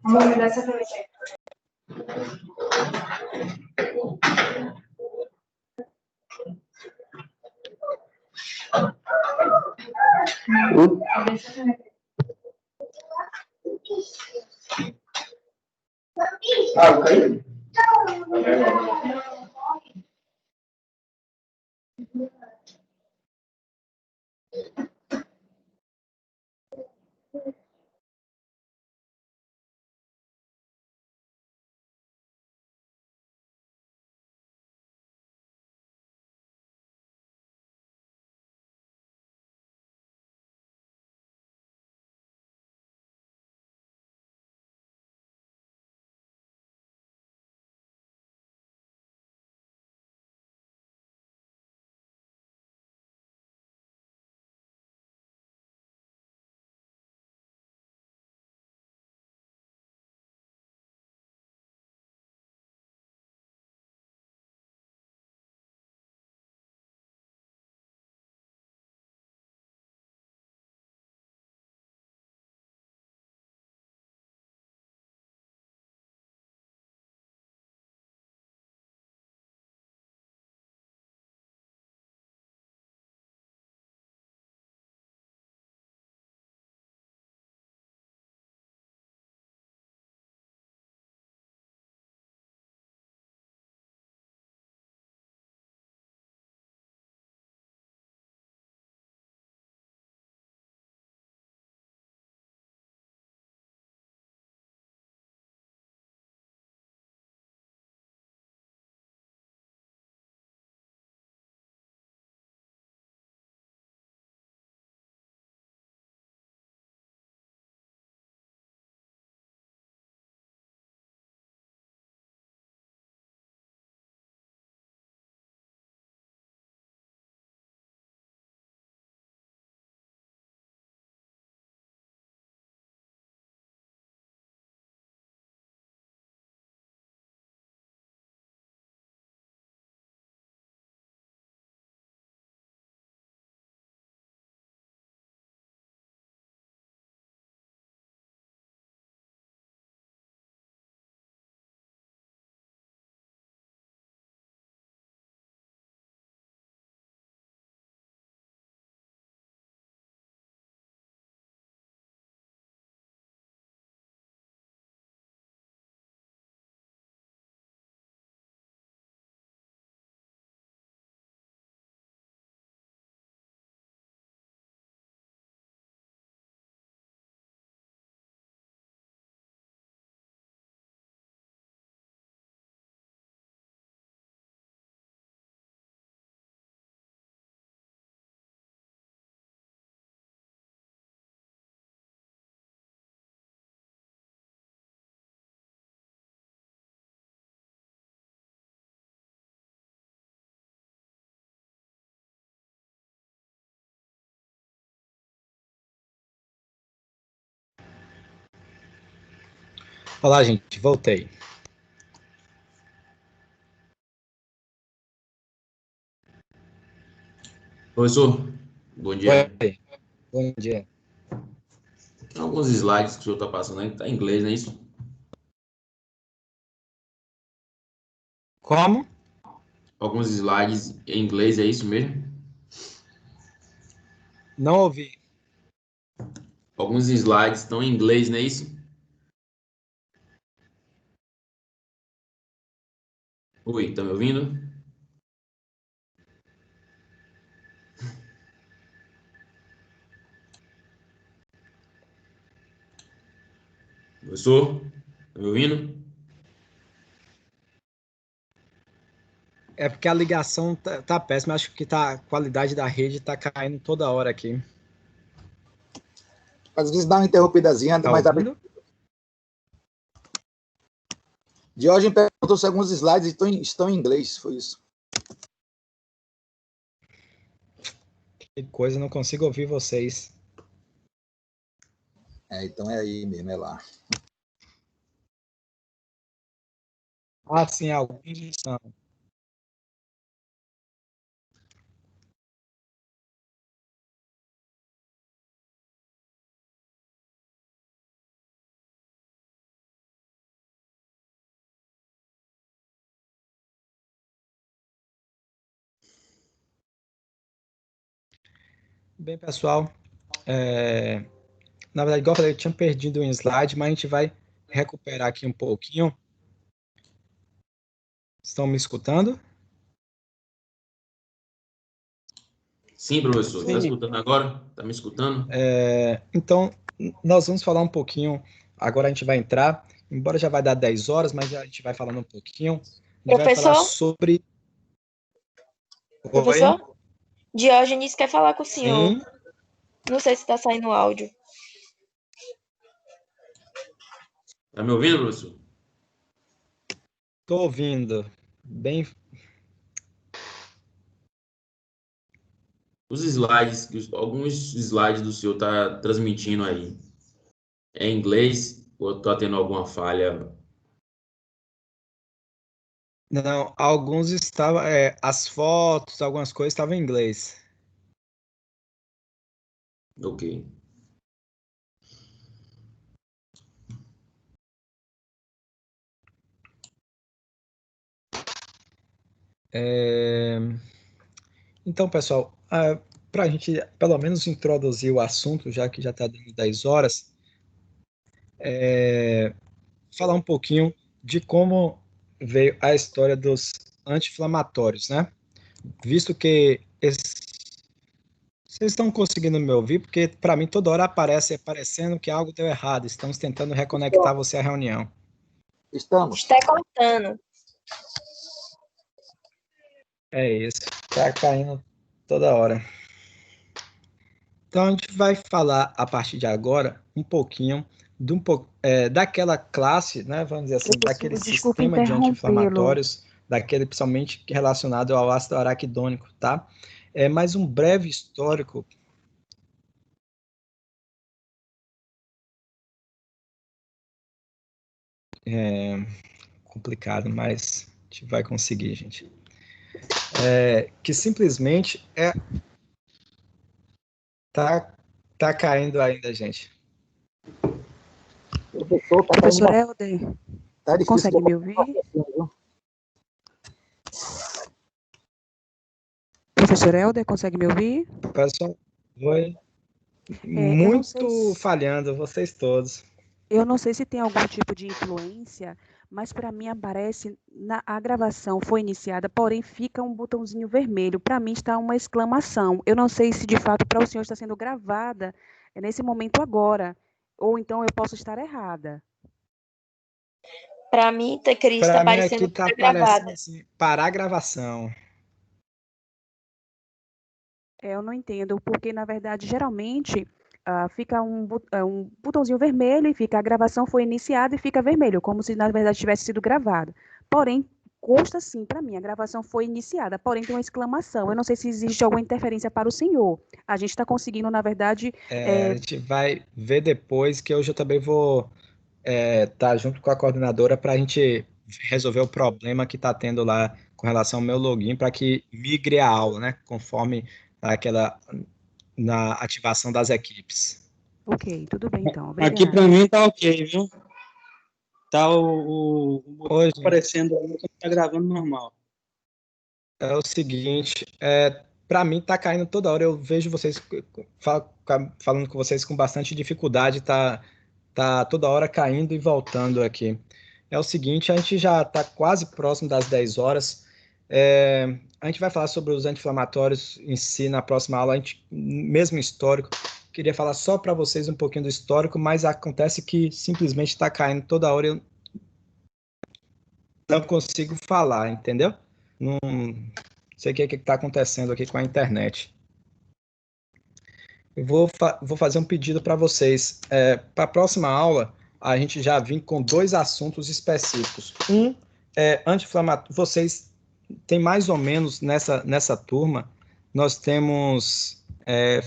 Vamos me dar essa noite. Ah, caiu. Olá, gente, voltei. Professor, bom dia. Oi, bom dia. Tem alguns slides que o senhor está passando aí, está em inglês, não é isso? Como? Alguns slides em inglês, é isso mesmo? Não ouvi. Alguns slides estão em inglês, não é isso? Oi, está me ouvindo? Professor, está me ouvindo? É porque a ligação tá péssima, acho que a qualidade da rede tá caindo toda hora aqui. Às vezes dá uma interrompidazinha, Tá mas ouvindo? Diógenes perguntou se alguns slides estão em inglês, foi isso. Que coisa, não consigo ouvir vocês. Então é aí mesmo, é lá. Ah, sim, alguns estão. Bem, pessoal, na verdade, igual eu falei, eu tinha perdido um slide, mas a gente vai recuperar aqui um pouquinho. Estão me escutando? Sim, professor. Está Sim. escutando agora? Está me escutando? Então, nós vamos falar um pouquinho, agora a gente vai entrar, embora já vai dar 10 horas, mas a gente vai falando um pouquinho. A gente vai falar Professor? sobre... Oi? Professor? Diógenes quer falar com o senhor. Sim, Não sei se está saindo o áudio. Está me ouvindo, professor? estou ouvindo. Bem, Os slides, alguns slides do senhor está transmitindo aí. É em inglês ou está tendo alguma falha? não, alguns estavam, as fotos, algumas coisas estavam em inglês. Ok. Então, pessoal, para a gente, pelo menos, introduzir o assunto, já que já está dando 10 horas, falar um pouquinho de como veio a história dos anti-inflamatórios, né? Visto que vocês estão conseguindo me ouvir, porque para mim toda hora aparece parecendo que algo deu errado. Estamos tentando reconectar você à reunião. Estamos. Está cortando. É isso, tá caindo toda hora. Então a gente vai falar a partir de agora um pouquinho daquela classe, né, vamos dizer assim, Professor, daquele desculpa sistema de interrompê-lo. anti-inflamatórios, daquele principalmente relacionado ao ácido araquidônico, tá? Mais um breve histórico. Complicado, mas a gente vai conseguir, gente. Que simplesmente tá caindo ainda, gente. Professor Helder, Tá difícil consegue de me ouvir? viu? Professor Helder, consegue me ouvir? Pessoal, foi eu não sei muito se- falhando, vocês todos. Eu não sei se tem algum tipo de influência, mas para mim aparece, a gravação foi iniciada, porém fica um botãozinho vermelho. Para mim está uma exclamação. Eu não sei se de fato para o senhor está sendo gravada nesse momento agora, ou então eu posso estar errada. Para mim, Cris, está Para mim parecendo aqui que tá está aparecendo gravada. assim, parar a gravação. Eu não entendo, porque na verdade geralmente fica um botãozinho vermelho e fica a gravação foi iniciada e fica vermelho, como se na verdade tivesse sido gravado. Porém, consta sim para mim, a gravação foi iniciada, porém tem uma exclamação. Eu não sei se existe alguma interferência para o senhor. A gente está conseguindo, na verdade, A gente vai ver depois, que hoje eu também vou estar junto com a coordenadora para a gente resolver o problema que está tendo lá com relação ao meu login, para que migre a aula, né? Conforme na ativação das equipes. ok, tudo bem então, Aqui obrigada. para mim tá ok, viu? Tá o botão Hoje aparecendo aí, que tá gravando normal. é o seguinte, para mim tá caindo toda hora. Eu vejo vocês falando com vocês com bastante dificuldade, tá toda hora caindo e voltando aqui. É o seguinte, a gente já está quase próximo das 10 horas. A gente vai falar sobre os anti-inflamatórios em si na próxima aula, mesmo histórico. Queria falar só para vocês um pouquinho do histórico, mas acontece que simplesmente está caindo toda hora e eu não consigo falar, entendeu? Não sei o que está acontecendo aqui com a internet. Eu vou fazer um pedido para vocês. Para a próxima aula, a gente já vem com 2 assuntos específicos. Um é anti-inflamatório. Vocês têm mais ou menos nessa turma, nós temos,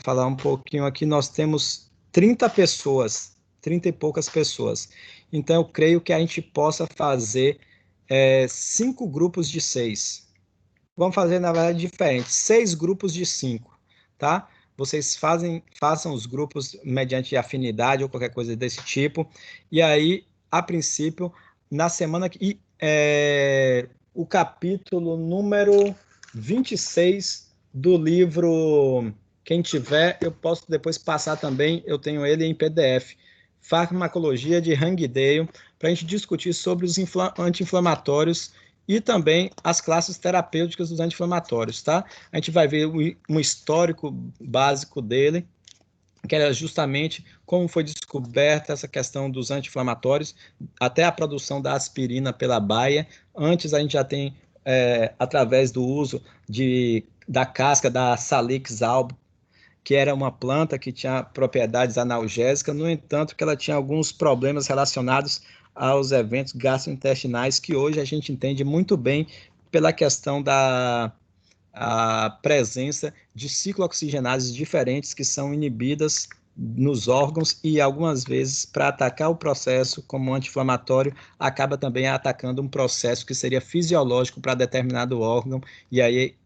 falar um pouquinho aqui, nós temos 30 pessoas, 30 e poucas pessoas. Então, eu creio que a gente possa fazer 5 grupos de 6. Vamos fazer, na verdade, diferente. 6 grupos de 5, tá? Vocês façam os grupos mediante afinidade ou qualquer coisa desse tipo. E aí, a princípio, na semana que... o capítulo número 26 do livro Quem tiver, eu posso depois passar também, eu tenho ele em PDF. Farmacologia de Hangdale, para a gente discutir sobre os anti-inflamatórios e também as classes terapêuticas dos anti-inflamatórios, tá? A gente vai ver um histórico básico dele, que era justamente como foi descoberta essa questão dos anti-inflamatórios, até a produção da aspirina pela baia. Antes a gente já tem, através do uso da casca da Salix alba, que era uma planta que tinha propriedades analgésicas, no entanto, que ela tinha alguns problemas relacionados aos eventos gastrointestinais, que hoje a gente entende muito bem pela questão da presença de ciclooxigenases diferentes que são inibidas nos órgãos e algumas vezes para atacar o processo como anti-inflamatório acaba também atacando um processo que seria fisiológico para determinado órgão e aí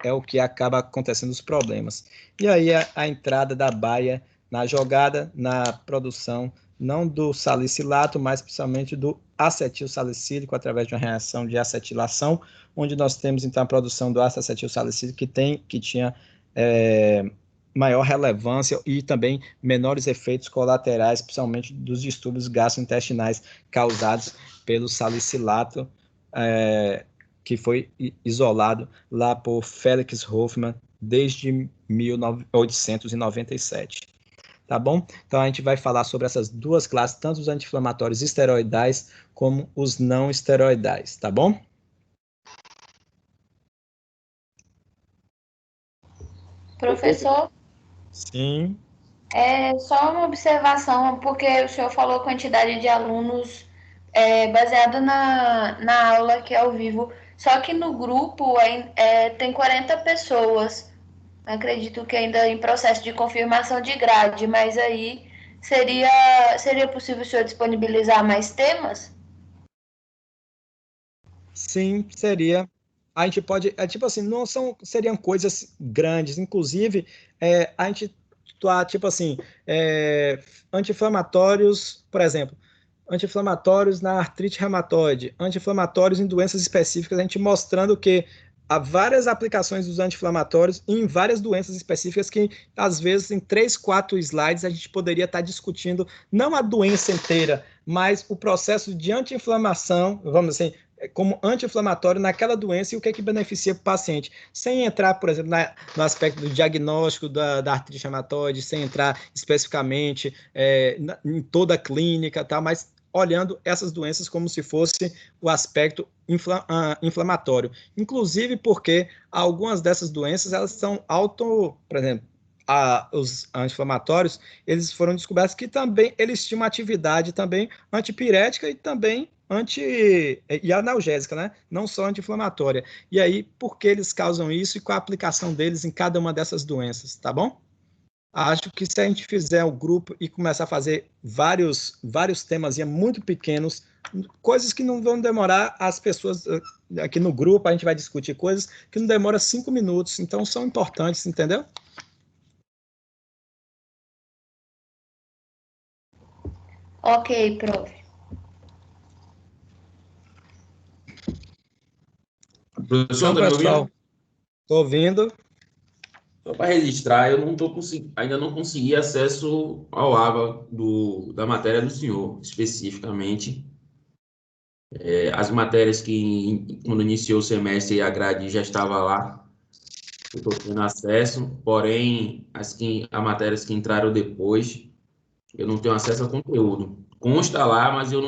é o que acaba acontecendo os problemas. E aí a entrada da baia na jogada, na produção não do salicilato, mas principalmente do acetil salicílico através de uma reação de acetilação, onde nós temos então a produção do ácido acetil salicílico que tinha maior relevância e também menores efeitos colaterais, principalmente dos distúrbios gastrointestinais causados pelo salicilato, que foi isolado lá por Felix Hoffmann desde 1897. Tá bom? Então, a gente vai falar sobre essas duas classes, tanto os anti-inflamatórios esteroidais como os não esteroidais, tá bom? Professor? Sim. Só uma observação, porque o senhor falou quantidade de alunos baseado na aula que é ao vivo, só que no grupo tem 40 pessoas. Acredito que ainda em processo de confirmação de grade, mas aí seria possível o senhor disponibilizar mais temas? Sim, seria. A gente pode, tipo assim, não seriam coisas grandes, inclusive, a gente tipo assim, anti-inflamatórios, por exemplo, anti-inflamatórios na artrite reumatoide, anti-inflamatórios em doenças específicas, a gente mostrando que há várias aplicações dos anti-inflamatórios em várias doenças específicas que, às vezes, em 3, 4 slides, a gente poderia estar discutindo não a doença inteira, mas o processo de anti-inflamação, vamos assim, como anti-inflamatório naquela doença e o que é que beneficia para o paciente, sem entrar, por exemplo, no aspecto do diagnóstico da artrite reumatoide, sem entrar especificamente em toda a clínica, tá? Mas olhando essas doenças como se fosse o aspecto inflamatório. Inclusive porque algumas dessas doenças, elas são por exemplo, os anti-inflamatórios, eles foram descobertos que também eles tinham uma atividade também antipirética e também e analgésica, né? Não só anti-inflamatória. E aí, por que eles causam isso e qual a aplicação deles em cada uma dessas doenças, tá bom? Acho que se a gente fizer o grupo e começar a fazer vários temas muito pequenos, coisas que não vão demorar, as pessoas aqui no grupo, a gente vai discutir coisas que não demoram 5 minutos, então são importantes, entendeu? Ok, prof. Professor, Então, tá me pessoal, ouvindo? estou ouvindo. Só para registrar, eu não ainda não consegui acesso ao ABA da matéria do senhor, especificamente. As matérias que, quando iniciou o semestre, a grade já estava lá, eu estou tendo acesso, porém, as matérias que entraram depois, eu não tenho acesso ao conteúdo. Consta lá, mas eu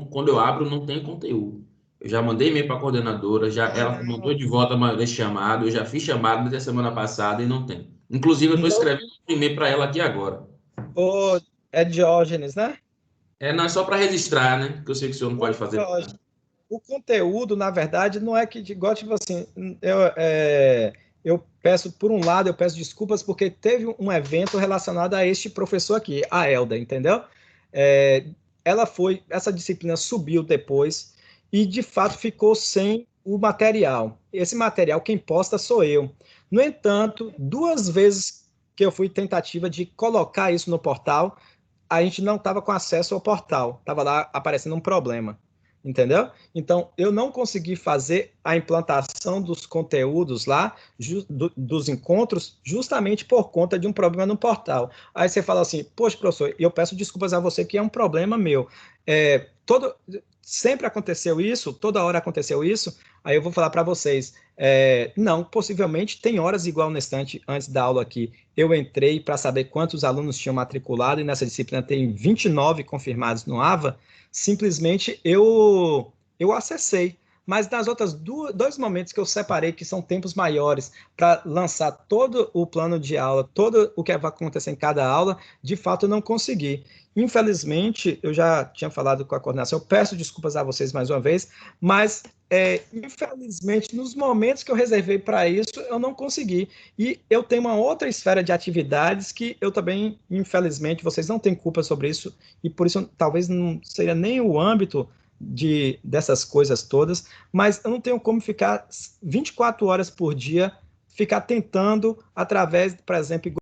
quando eu abro, não tem conteúdo. Eu já mandei e-mail para a coordenadora, ela mandou de volta esse chamado, eu já fiz chamado desde a semana passada e não tem. Inclusive, eu estou escrevendo um e-mail para ela aqui agora. É Diógenes, né? Não é só para registrar, né? Porque eu sei que o senhor não pode fazer. O conteúdo, na verdade, não é que, igual, tipo assim, eu peço, por um lado, eu peço desculpas porque teve um evento relacionado a este professor aqui, a Elda, entendeu? Essa disciplina subiu depois e, de fato, ficou sem o material. Esse material, quem posta sou eu. No entanto, 2 vezes que eu fui tentativa de colocar isso no portal, a gente não estava com acesso ao portal, estava lá aparecendo um problema. entendeu? Então, eu não consegui fazer a implantação dos conteúdos lá, dos encontros, justamente por conta de um problema no portal. Aí você fala assim, poxa, professor, eu peço desculpas a você que é um problema meu. Sempre aconteceu isso, toda hora aconteceu isso, aí eu vou falar para vocês, não, possivelmente tem horas igual no instante, antes da aula aqui, eu entrei para saber quantos alunos tinham matriculado, e nessa disciplina tem 29 confirmados no AVA, simplesmente eu acessei. Mas nas outras dois momentos que eu separei, que são tempos maiores, para lançar todo o plano de aula, todo o que vai acontecer em cada aula, de fato eu não consegui. Infelizmente, eu já tinha falado com a coordenação, eu peço desculpas a vocês mais uma vez, mas infelizmente, nos momentos que eu reservei para isso, eu não consegui. E eu tenho uma outra esfera de atividades que eu também, infelizmente, vocês não têm culpa sobre isso, e por isso talvez não seria nem o âmbito dessas coisas todas, mas eu não tenho como ficar 24 horas por dia, ficar tentando, através, por exemplo,